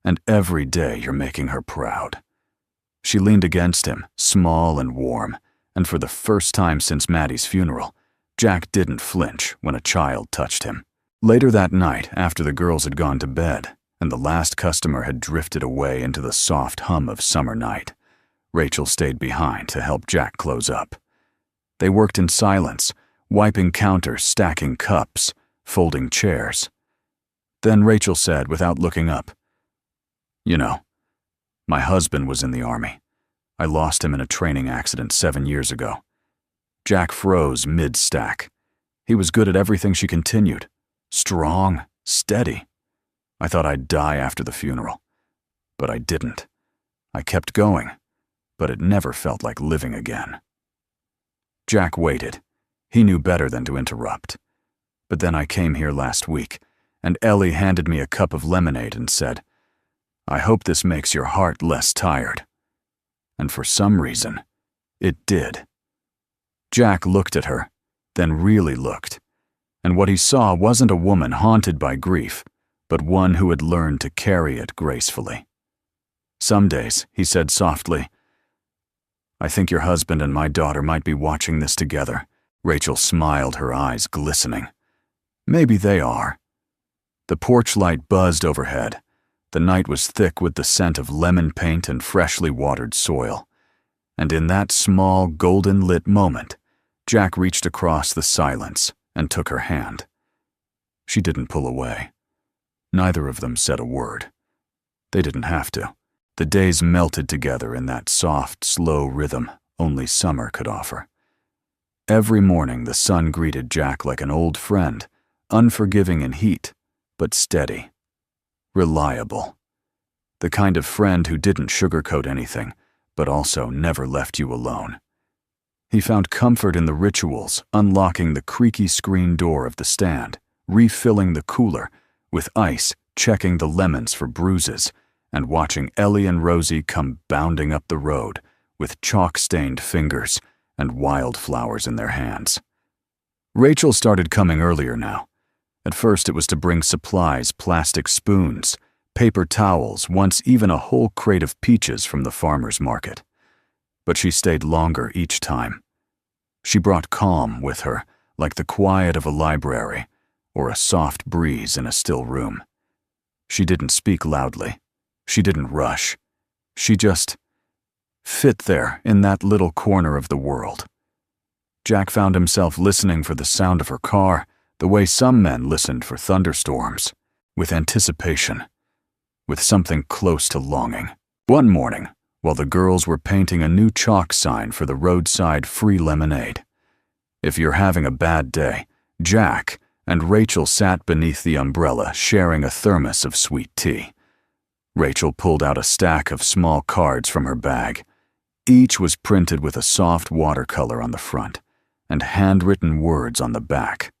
"And every day you're making her proud." She leaned against him, small and warm, and for the first time since Maddie's funeral, Jack didn't flinch when a child touched him. Later that night, after the girls had gone to bed, and the last customer had drifted away into the soft hum of summer night, Rachel stayed behind to help Jack close up. They worked in silence, wiping counters, stacking cups, folding chairs. Then Rachel said, without looking up, "You know, my husband was in the Army. I lost him in a training accident 7 years ago." Jack froze mid-stack. He was good at everything. She continued. Strong, steady. "I thought I'd die after the funeral, but I didn't. I kept going, but it never felt like living again." Jack waited. He knew better than to interrupt. "But then I came here last week, and Ellie handed me a cup of lemonade and said, 'I hope this makes your heart less tired.' And for some reason, it did." Jack looked at her, then really looked, and what he saw wasn't a woman haunted by grief, but one who had learned to carry it gracefully. "Some days," he said softly, "I think your husband and my daughter might be watching this together." Rachel smiled, her eyes glistening. "Maybe they are." The porch light buzzed overhead. The night was thick with the scent of lemon paint and freshly watered soil. And in that small, golden-lit moment, Jack reached across the silence and took her hand. She didn't pull away. Neither of them said a word. They didn't have to. The days melted together in that soft, slow rhythm only summer could offer. Every morning the sun greeted Jack like an old friend, unforgiving in heat, but steady. Reliable. The kind of friend who didn't sugarcoat anything, but also never left you alone. He found comfort in the rituals, unlocking the creaky screen door of the stand, refilling the cooler with ice, checking the lemons for bruises, and watching Ellie and Rosie come bounding up the road with chalk-stained fingers and wildflowers in their hands. Rachel started coming earlier now. At first it was to bring supplies, plastic spoons, paper towels, once even a whole crate of peaches from the farmer's market. But she stayed longer each time. She brought calm with her, like the quiet of a library or a soft breeze in a still room. She didn't speak loudly. She didn't rush. She just fit there in that little corner of the world. Jack found himself listening for the sound of her car, the way some men listened for thunderstorms, with anticipation, with something close to longing. One morning, while the girls were painting a new chalk sign for the roadside free lemonade. If you're having a bad day, Jack and Rachel sat beneath the umbrella sharing a thermos of sweet tea. Rachel pulled out a stack of small cards from her bag. Each was printed with a soft watercolor on the front and handwritten words on the back.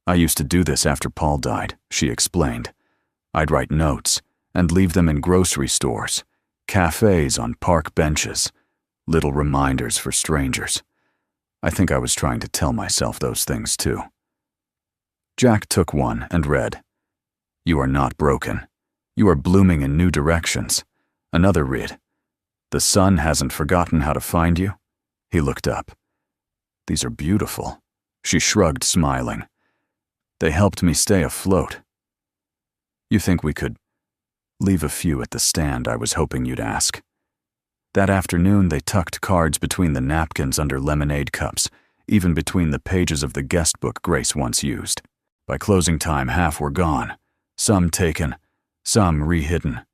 "I used to do this after Paul died," she explained. "I'd write notes and leave them in grocery stores, cafes, on park benches, little reminders for strangers. I think I was trying to tell myself those things too." Jack took one and read, "You are not broken. You are blooming in new directions." Another read, "The sun hasn't forgotten how to find you." He looked up. These are beautiful." She shrugged, smiling. "They helped me stay afloat." "You think we could leave a few at the stand?" I was hoping you'd ask. That afternoon, they tucked cards between the napkins under lemonade cups, even between the pages of the guest book Grace once used. By closing time, half were gone, some taken, some re-hidden,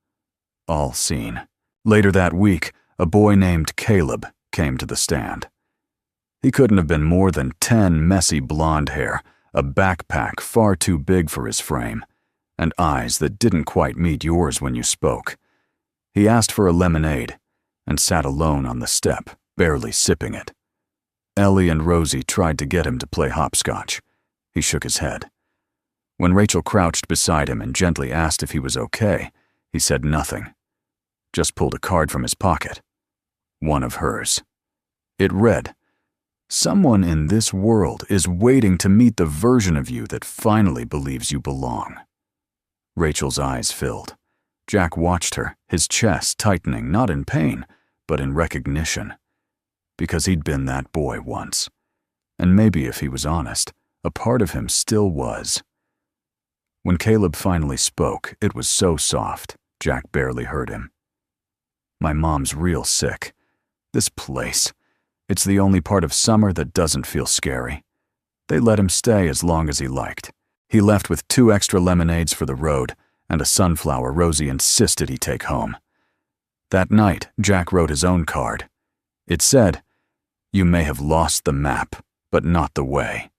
all seen. Later that week, a boy named Caleb came to the stand. He couldn't have been more than 10, messy blonde hair, a backpack far too big for his frame, and eyes that didn't quite meet yours when you spoke. He asked for a lemonade and sat alone on the step, barely sipping it. Ellie and Rosie tried to get him to play hopscotch. He shook his head. When Rachel crouched beside him and gently asked if he was okay, he said nothing, just pulled a card from his pocket. One of hers. It read, "Someone in this world is waiting to meet the version of you that finally believes you belong." Rachel's eyes filled. Jack watched her, his chest tightening, not in pain, but in recognition. Because he'd been that boy once. And maybe if he was honest, a part of him still was. When Caleb finally spoke, it was so soft, Jack barely heard him. "My mom's real sick. This place, it's the only part of summer that doesn't feel scary." They let him stay as long as he liked. He left with 2 extra lemonades for the road and a sunflower Rosie insisted he take home. That night, Jack wrote his own card. It said, "You may have lost the map, but not the way."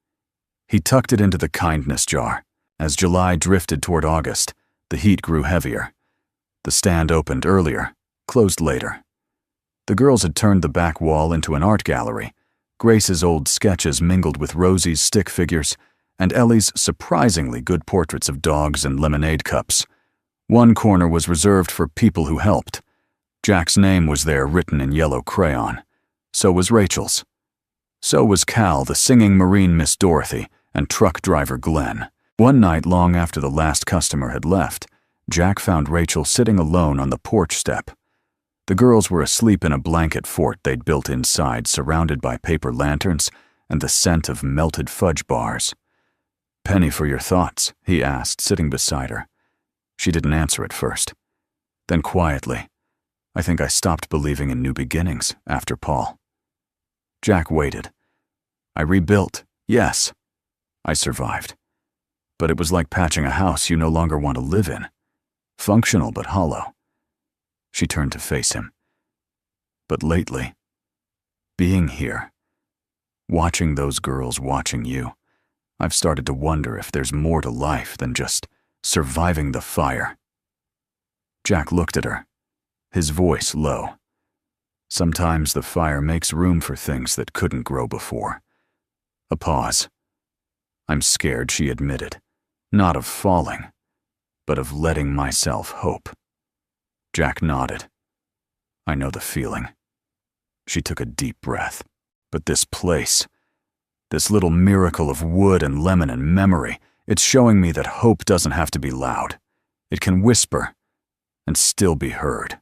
He tucked it into the kindness jar. As July drifted toward August, the heat grew heavier. The stand opened earlier, closed later. The girls had turned the back wall into an art gallery. Grace's old sketches mingled with Rosie's stick figures and Ellie's surprisingly good portraits of dogs and lemonade cups. One corner was reserved for people who helped. Jack's name was there written in yellow crayon. So was Rachel's. So was Cal, the singing Marine Miss Dorothy, and truck driver Glenn. One night long after the last customer had left, Jack found Rachel sitting alone on the porch step. The girls were asleep in a blanket fort they'd built inside, surrounded by paper lanterns and the scent of melted fudge bars. "Penny for your thoughts?" he asked, sitting beside her. She didn't answer at first. Then quietly, "I think I stopped believing in new beginnings after Paul." Jack waited. "I rebuilt, yes. I survived. But it was like patching a house you no longer want to live in. Functional but hollow." She turned to face him. "But lately, being here, watching those girls watching you, I've started to wonder if there's more to life than just surviving the fire." Jack looked at her, his voice low. "Sometimes the fire makes room for things that couldn't grow before." A pause. "I'm scared," she admitted. "Not of falling, but of letting myself hope." Jack nodded. "I know the feeling." She took a deep breath. "But this place, this little miracle of wood and lemon and memory, it's showing me that hope doesn't have to be loud. It can whisper and still be heard."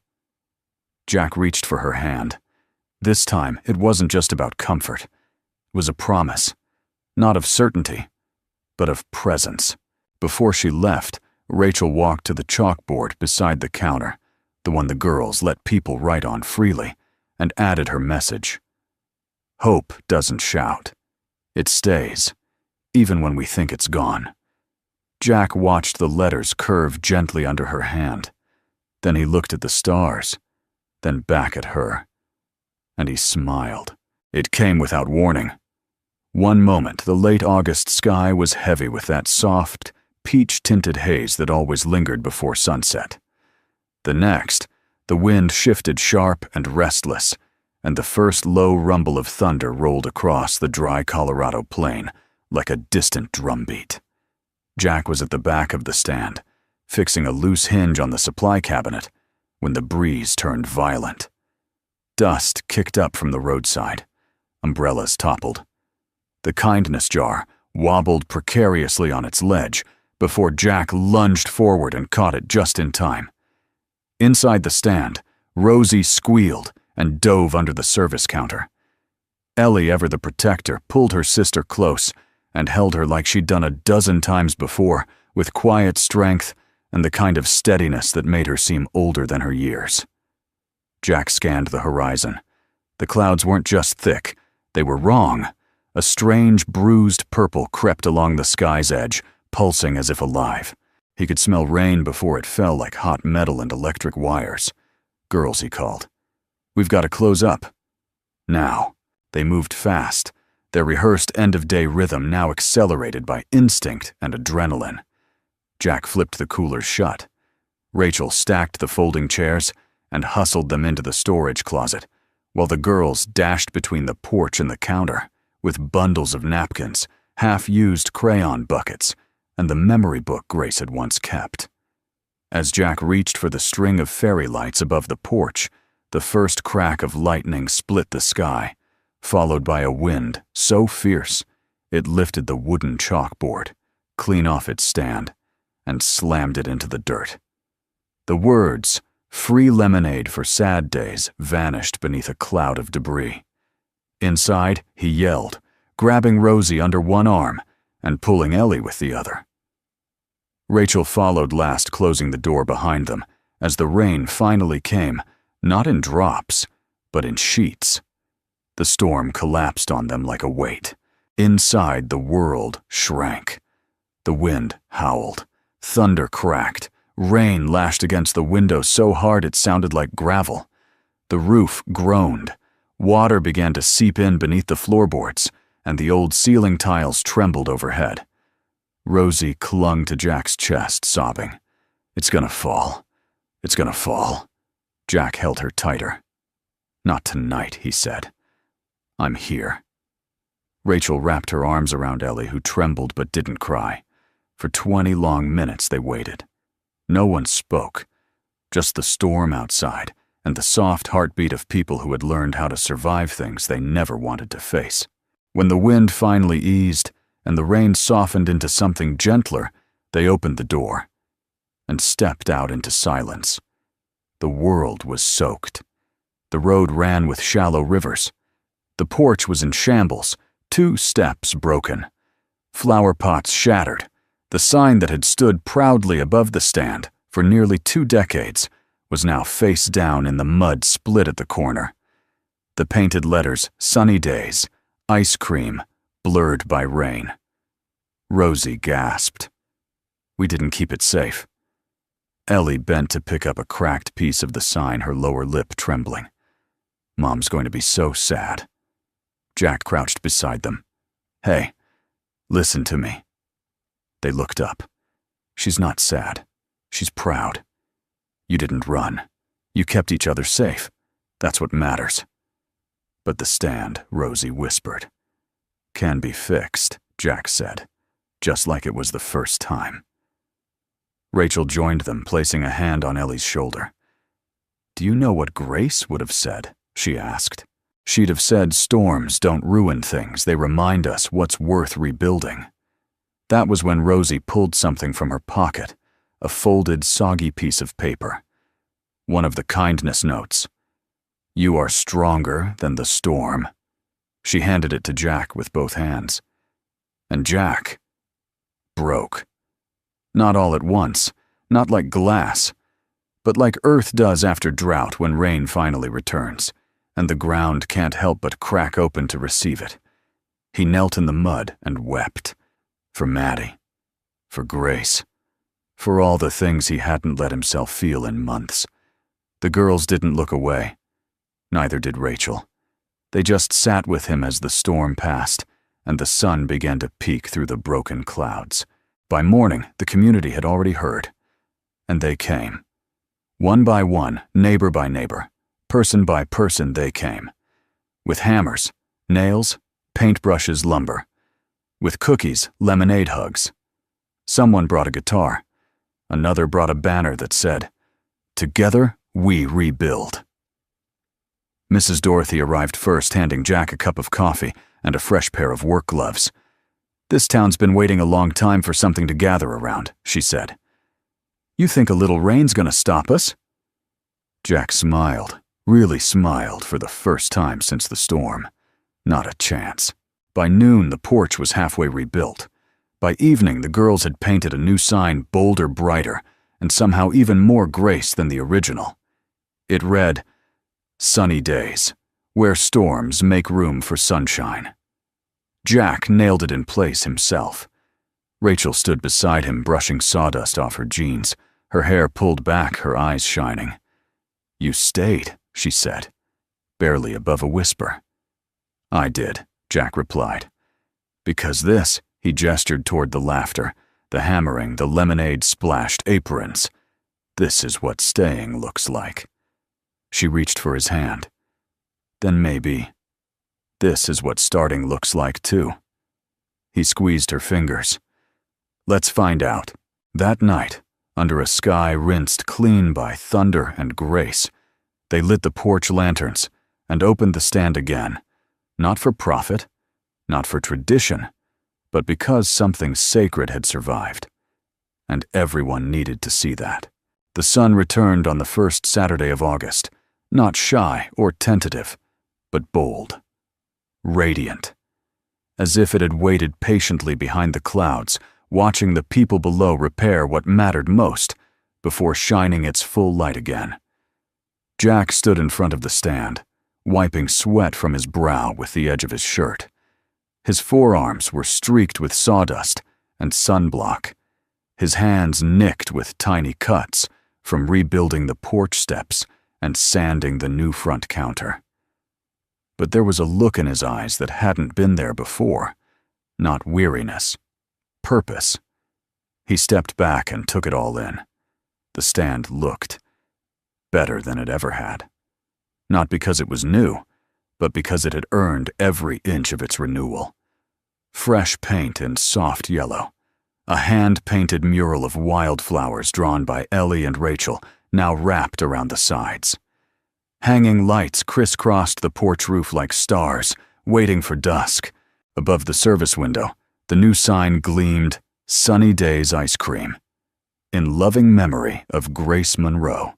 Jack reached for her hand. This time, it wasn't just about comfort. It was a promise, not of certainty, but of presence. Before she left, Rachel walked to the chalkboard beside the counter, the one the girls let people write on freely, and added her message. "Hope doesn't shout. It stays, even when we think it's gone." Jack watched the letters curve gently under her hand. Then he looked at the stars, then back at her. And he smiled. It came without warning. One moment, the late August sky was heavy with that soft, peach-tinted haze that always lingered before sunset. The next, the wind shifted sharp and restless, and the first low rumble of thunder rolled across the dry Colorado plain like a distant drumbeat. Jack was at the back of the stand, fixing a loose hinge on the supply cabinet, when the breeze turned violent. Dust kicked up from the roadside. Umbrellas toppled. The kindness jar wobbled precariously on its ledge before Jack lunged forward and caught it just in time. Inside the stand, Rosie squealed and dove under the service counter. Ellie, ever the protector, pulled her sister close and held her like she'd done a dozen times before, with quiet strength and the kind of steadiness that made her seem older than her years. Jack scanned the horizon. The clouds weren't just thick, they were wrong. A strange, bruised purple crept along the sky's edge, pulsing as if alive. He could smell rain before it fell like hot metal and electric wires. "Girls," he called. "We've got to close up." Now. They moved fast, their rehearsed end-of-day rhythm now accelerated by instinct and adrenaline. Jack flipped the coolers shut. Rachel stacked the folding chairs and hustled them into the storage closet, while the girls dashed between the porch and the counter with bundles of napkins, half-used crayon buckets, and the memory book Grace had once kept. As Jack reached for the string of fairy lights above the porch, the first crack of lightning split the sky, followed by a wind so fierce it lifted the wooden chalkboard clean off its stand and slammed it into the dirt. The words, "Free lemonade for sad days," vanished beneath a cloud of debris. Inside, he yelled, grabbing Rosie under one arm and pulling Ellie with the other. Rachel followed last, closing the door behind them, as the rain finally came, not in drops, but in sheets. The storm collapsed on them like a weight. Inside, the world shrank. The wind howled. Thunder cracked. Rain lashed against the window so hard it sounded like gravel. The roof groaned. Water began to seep in beneath the floorboards, and the old ceiling tiles trembled overhead. Rosie clung to Jack's chest, sobbing. "It's gonna fall. It's gonna fall." Jack held her tighter. "Not tonight," he said. "I'm here." Rachel wrapped her arms around Ellie, who trembled but didn't cry. For 20 long minutes they waited. No one spoke, just the storm outside and the soft heartbeat of people who had learned how to survive things they never wanted to face. When the wind finally eased and the rain softened into something gentler, they opened the door and stepped out into silence. The world was soaked. The road ran with shallow rivers. The porch was in shambles, 2 steps broken. Flower pots shattered. The sign that had stood proudly above the stand for nearly 2 decades was now face down in the mud split at the corner. The painted letters, "Sunny Days," "Ice Cream," blurred by rain. Rosie gasped. "We didn't keep it safe." Ellie bent to pick up a cracked piece of the sign, her lower lip trembling. "Mom's going to be so sad." Jack crouched beside them. "Hey, listen to me." They looked up. "She's not sad. She's proud. You didn't run. You kept each other safe. That's what matters." "But the stand," Rosie whispered. "Can be fixed," Jack said, just like it was the first time. Rachel joined them, placing a hand on Ellie's shoulder. "Do you know what Grace would have said?" she asked. "She'd have said storms don't ruin things, they remind us what's worth rebuilding." That was when Rosie pulled something from her pocket, a folded, soggy piece of paper. One of the kindness notes. "You are stronger than the storm." She handed it to Jack with both hands. And Jack broke. Not all at once, not like glass, but like earth does after drought when rain finally returns, and the ground can't help but crack open to receive it. He knelt in the mud and wept. For Maddie. For Grace. For all the things he hadn't let himself feel in months. The girls didn't look away. Neither did Rachel. They just sat with him as the storm passed, and the sun began to peek through the broken clouds. By morning, the community had already heard. And they came. One by one, neighbor by neighbor, person by person they came. With hammers, nails, paintbrushes, lumber. With cookies, lemonade hugs. Someone brought a guitar. Another brought a banner that said, "Together, we rebuild." Mrs. Dorothy arrived first, handing Jack a cup of coffee and a fresh pair of work gloves. "This town's been waiting a long time for something to gather around," she said. "You think a little rain's gonna stop us?" Jack smiled, really smiled for the first time since the storm. Not a chance. By noon, the porch was halfway rebuilt. By evening, the girls had painted a new sign bolder, brighter, and somehow even more grace than the original. It read, "Sunny days, where storms make room for sunshine." Jack nailed it in place himself. Rachel stood beside him, brushing sawdust off her jeans, her hair pulled back, her eyes shining. "You stayed," she said, barely above a whisper. "I did," Jack replied. "Because this," he gestured toward the laughter, the hammering, the lemonade-splashed aprons. "This is what staying looks like." She reached for his hand. "Then maybe this is what starting looks like, too." He squeezed her fingers. "Let's find out." That night, under a sky rinsed clean by thunder and grace, they lit the porch lanterns and opened the stand again, not for profit, not for tradition, but because something sacred had survived. And everyone needed to see that. The sun returned on the first Saturday of August, not shy or tentative, but bold, radiant, as if it had waited patiently behind the clouds, watching the people below repair what mattered most before shining its full light again. Jack stood in front of the stand, wiping sweat from his brow with the edge of his shirt. His forearms were streaked with sawdust and sunblock, his hands nicked with tiny cuts from rebuilding the porch steps and sanding the new front counter. But there was a look in his eyes that hadn't been there before, not weariness, purpose. He stepped back and took it all in. The stand looked better than it ever had. Not because it was new, but because it had earned every inch of its renewal. Fresh paint in soft yellow, a hand-painted mural of wildflowers drawn by Ellie and Rachel, now wrapped around the sides. Hanging lights crisscrossed the porch roof like stars, waiting for dusk. Above the service window, the new sign gleamed, "Sunny Days Ice Cream," in loving memory of Grace Monroe.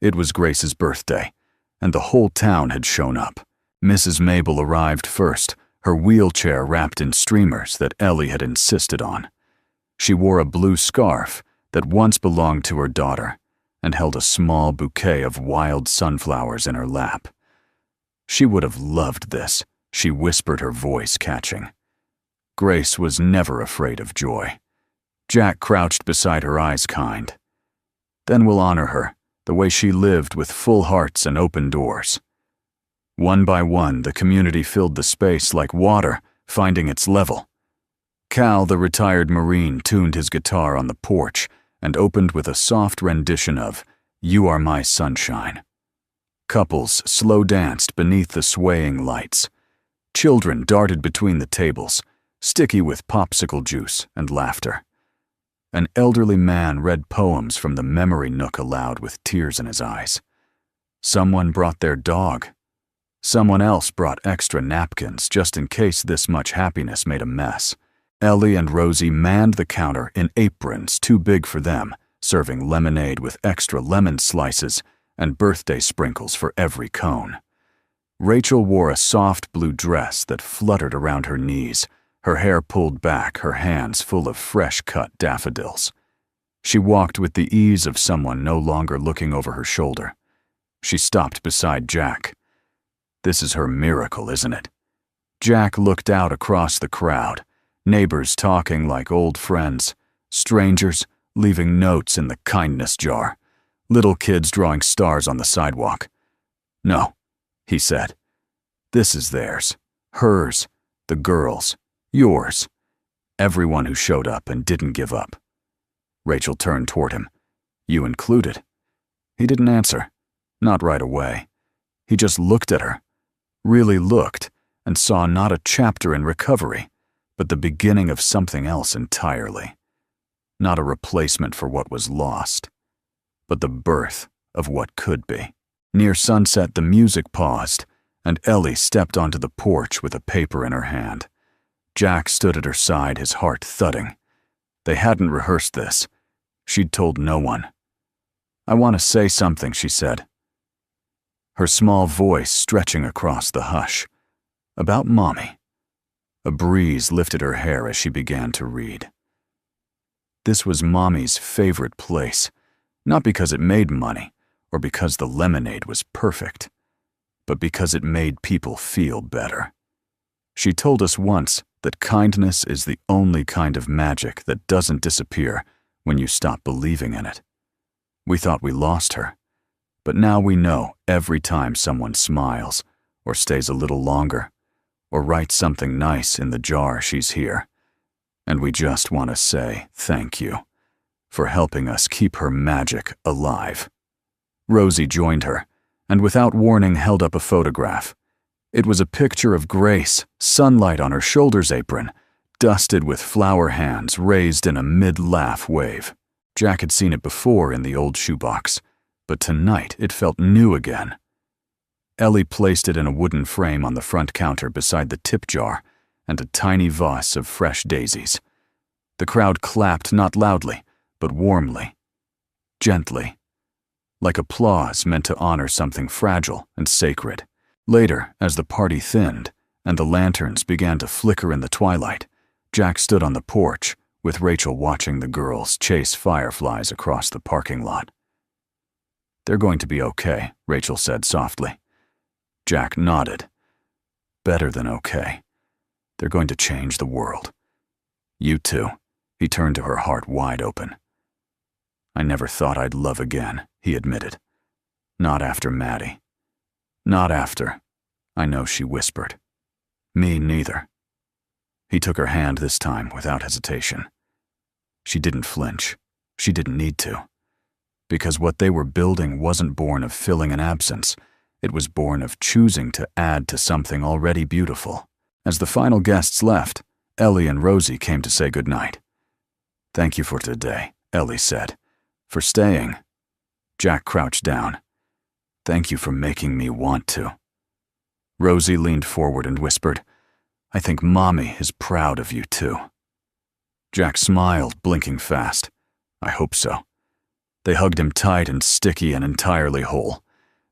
It was Grace's birthday, and the whole town had shown up. Mrs. Mabel arrived first, her wheelchair wrapped in streamers that Ellie had insisted on. She wore a blue scarf that once belonged to her daughter and held a small bouquet of wild sunflowers in her lap. She would have loved this, she whispered, her voice catching. Grace was never afraid of joy. Jack crouched beside her, eyes kind. "Then we'll honor her, the way she lived, with full hearts and open doors." One by one, the community filled the space like water, finding its level. Cal, the retired Marine, tuned his guitar on the porch and opened with a soft rendition of "You Are My Sunshine." Couples slow danced beneath the swaying lights. Children darted between the tables, sticky with popsicle juice and laughter. An elderly man read poems from the memory nook aloud with tears in his eyes. Someone brought their dog. Someone else brought extra napkins just in case this much happiness made a mess. Ellie and Rosie manned the counter in aprons too big for them, serving lemonade with extra lemon slices and birthday sprinkles for every cone. Rachel wore a soft blue dress that fluttered around her knees, her hair pulled back, her hands full of fresh-cut daffodils. She walked with the ease of someone no longer looking over her shoulder. She stopped beside Jack. "This is her miracle, isn't it?" Jack looked out across the crowd, neighbors talking like old friends, strangers leaving notes in the kindness jar, little kids drawing stars on the sidewalk. "No," he said. "This is theirs, hers, the girls, yours, everyone who showed up and didn't give up." Rachel turned toward him. "You included." He didn't answer, not right away. He just looked at her, really looked, and saw not a chapter in recovery, but the beginning of something else entirely. Not a replacement for what was lost, but the birth of what could be. Near sunset, the music paused, and Ellie stepped onto the porch with a paper in her hand. Jack stood at her side, his heart thudding. They hadn't rehearsed this. She'd told no one. "I want to say something," she said, her small voice stretching across the hush. About Mommy. A breeze lifted her hair as she began to read. This was Mommy's favorite place, not because it made money or because the lemonade was perfect, but because it made people feel better. She told us once that kindness is the only kind of magic that doesn't disappear when you stop believing in it. We thought we lost her, but now we know every time someone smiles or stays a little longer or writes something nice in the jar, she's here. And we just want to say thank you for helping us keep her magic alive. Rosie joined her, and without warning held up a photograph. It was a picture of Grace, sunlight on her shoulders apron, dusted with flower hands raised in a mid-laugh wave. Jack had seen it before in the old shoebox, but tonight it felt new again. Ellie placed it in a wooden frame on the front counter beside the tip jar and a tiny vase of fresh daisies. The crowd clapped not loudly, but warmly, gently, like applause meant to honor something fragile and sacred. Later, as the party thinned and the lanterns began to flicker in the twilight, Jack stood on the porch with Rachel watching the girls chase fireflies across the parking lot. "They're going to be okay," Rachel said softly. Jack nodded. "Better than okay. They're going to change the world. You too." He turned to her, heart wide open. "I never thought I'd love again," he admitted. "Not after Maddie. Not after." "I know," she whispered. "Me neither." He took her hand this time without hesitation. She didn't flinch. She didn't need to. Because what they were building wasn't born of filling an absence. It was born of choosing to add to something already beautiful. As the final guests left, Ellie and Rosie came to say goodnight. "Thank you for today," Ellie said. "For staying." Jack crouched down. "Thank you for making me want to." Rosie leaned forward and whispered, "I think Mommy is proud of you too." Jack smiled, blinking fast. "I hope so." They hugged him tight and sticky and entirely whole,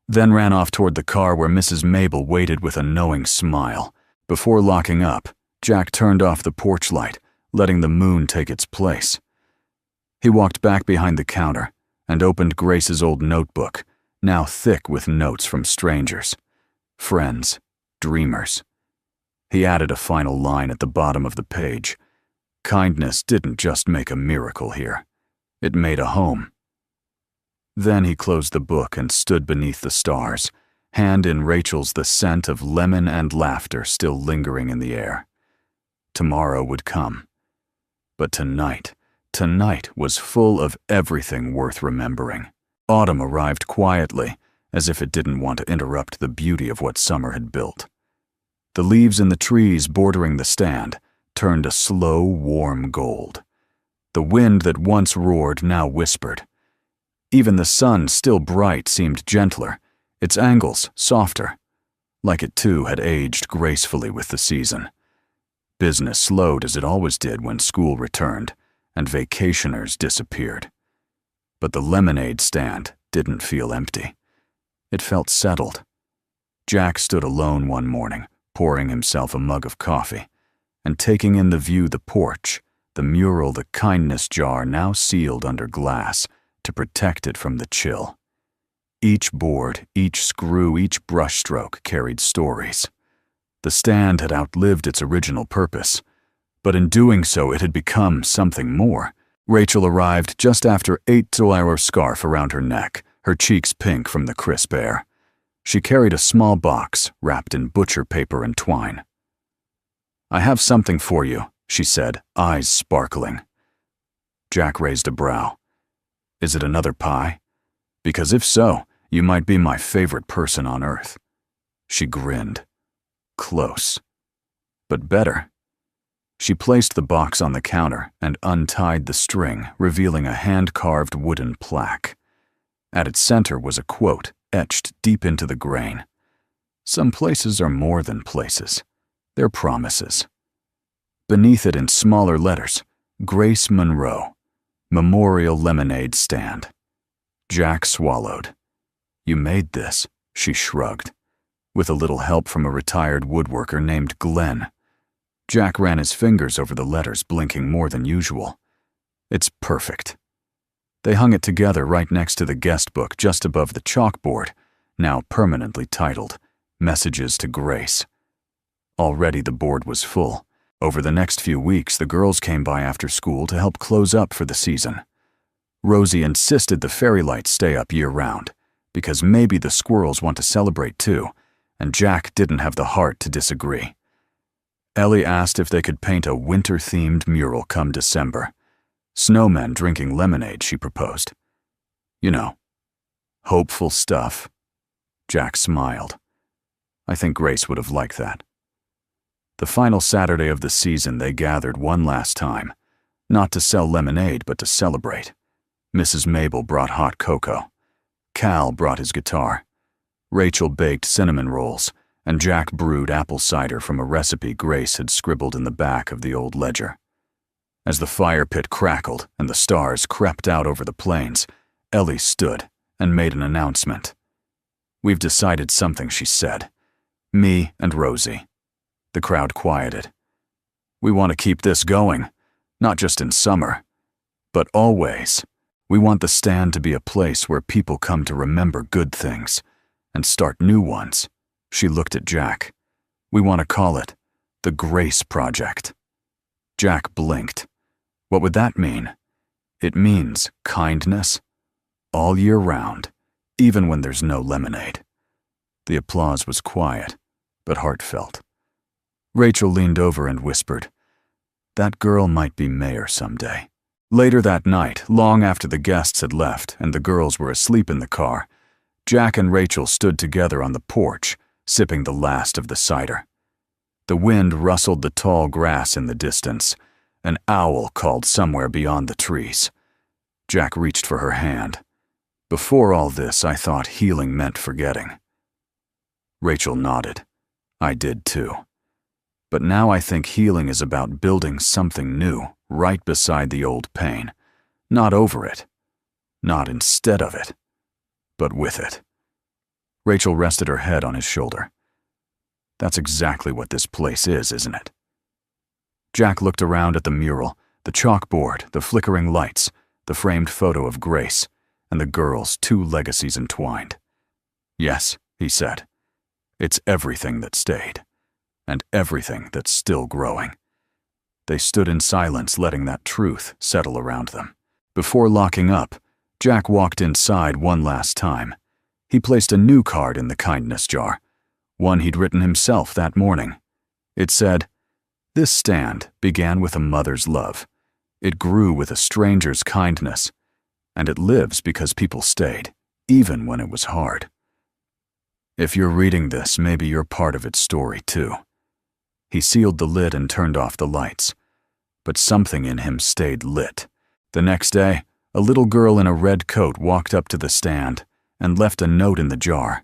then ran off toward the car where Mrs. Mabel waited with a knowing smile. Before locking up, Jack turned off the porch light, letting the moon take its place. He walked back behind the counter and opened Grace's old notebook, now thick with notes from strangers, friends, dreamers. He added a final line at the bottom of the page. Kindness didn't just make a miracle here. It made a home. Then he closed the book and stood beneath the stars, hand in Rachel's, the scent of lemon and laughter still lingering in the air. Tomorrow would come. But tonight was full of everything worth remembering. Autumn arrived quietly, as if it didn't want to interrupt the beauty of what summer had built. The leaves in the trees bordering the stand turned a slow, warm gold. The wind that once roared now whispered. Even the sun, still bright, seemed gentler, its angles softer, like it too had aged gracefully with the season. Business slowed as it always did when school returned and vacationers disappeared. But the lemonade stand didn't feel empty. It felt settled. Jack stood alone one morning, pouring himself a mug of coffee, and taking in the view, the porch, the mural, the kindness jar now sealed under glass to protect it from the chill. Each board, each screw, each brushstroke carried stories. The stand had outlived its original purpose, but in doing so it had become something more. Rachel arrived just after 8-hour scarf around her neck, her cheeks pink from the crisp air. She carried a small box wrapped in butcher paper and twine. "I have something for you," she said, eyes sparkling. Jack raised a brow. "Is it another pie? Because if so, you might be my favorite person on earth." She grinned. Close. But better. She placed the box on the counter and untied the string, revealing a hand-carved wooden plaque. At its center was a quote etched deep into the grain. "Some places are more than places. They're promises." Beneath it in smaller letters, Grace Monroe, Memorial Lemonade Stand. Jack swallowed. "You made this," she shrugged. with a little help from a retired woodworker named Glenn. Jack ran his fingers over the letters, blinking more than usual. It's perfect. They hung it together right next to the guest book just above the chalkboard, now permanently titled, Messages to Grace. Already the board was full. Over the next few weeks, the girls came by after school to help close up for the season. Rosie insisted the fairy lights stay up year-round, because maybe the squirrels want to celebrate too, and Jack didn't have the heart to disagree. Ellie asked if they could paint a winter-themed mural come December. Snowmen drinking lemonade, she proposed. You know, hopeful stuff. Jack smiled. I think Grace would have liked that. The final Saturday of the season, they gathered one last time, not to sell lemonade, but to celebrate. Mrs. Mabel brought hot cocoa. Cal brought his guitar. Rachel baked cinnamon rolls, and Jack brewed apple cider from a recipe Grace had scribbled in the back of the old ledger. As the fire pit crackled and the stars crept out over the plains, Ellie stood and made an announcement. We've decided something, she said. Me and Rosie. The crowd quieted. We want to keep this going, not just in summer, but always. We want the stand to be a place where people come to remember good things and start new ones. She looked at Jack. We want to call it the Grace Project. Jack blinked. What would that mean? It means kindness, all year round, even when there's no lemonade. The applause was quiet, but heartfelt. Rachel leaned over and whispered, that girl might be mayor someday. Later that night, long after the guests had left and the girls were asleep in the car, Jack and Rachel stood together on the porch, sipping the last of the cider. The wind rustled the tall grass in the distance. An owl called somewhere beyond the trees. Jack reached for her hand. Before all this, I thought healing meant forgetting. Rachel nodded. I did too. But now I think healing is about building something new right beside the old pain. Not over it. Not instead of it. But with it. Rachel rested her head on his shoulder. That's exactly what this place is, isn't it? Jack looked around at the mural, the chalkboard, the flickering lights, the framed photo of Grace, and the girls' two legacies entwined. Yes, he said. It's everything that stayed. And everything that's still growing. They stood in silence, letting that truth settle around them. Before locking up, Jack walked inside one last time. He placed a new card in the kindness jar, one he'd written himself that morning. It said, "This stand began with a mother's love. It grew with a stranger's kindness, and it lives because people stayed, even when it was hard." If you're reading this, maybe you're part of its story too. He sealed the lid and turned off the lights. But something in him stayed lit. The next day, a little girl in a red coat walked up to the stand and left a note in the jar.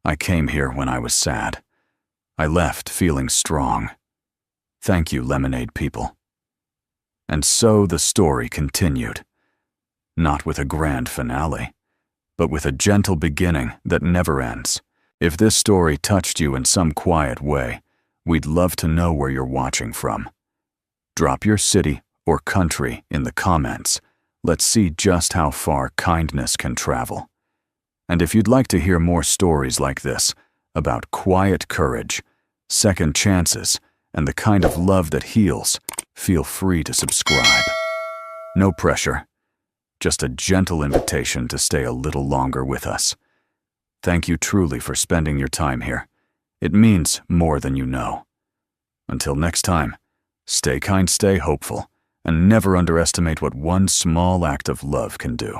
I came here when I was sad. I left feeling strong. Thank you, lemonade people. And so the story continued. Not with a grand finale, but with a gentle beginning that never ends. If this story touched you in some quiet way, we'd love to know where you're watching from. Drop your city or country in the comments. Let's see just how far kindness can travel. And if you'd like to hear more stories like this, about quiet courage, second chances, and the kind of love that heals, feel free to subscribe. No pressure, just a gentle invitation to stay a little longer with us. Thank you truly for spending your time here. It means more than you know. Until next time, stay kind, stay hopeful, and never underestimate what one small act of love can do.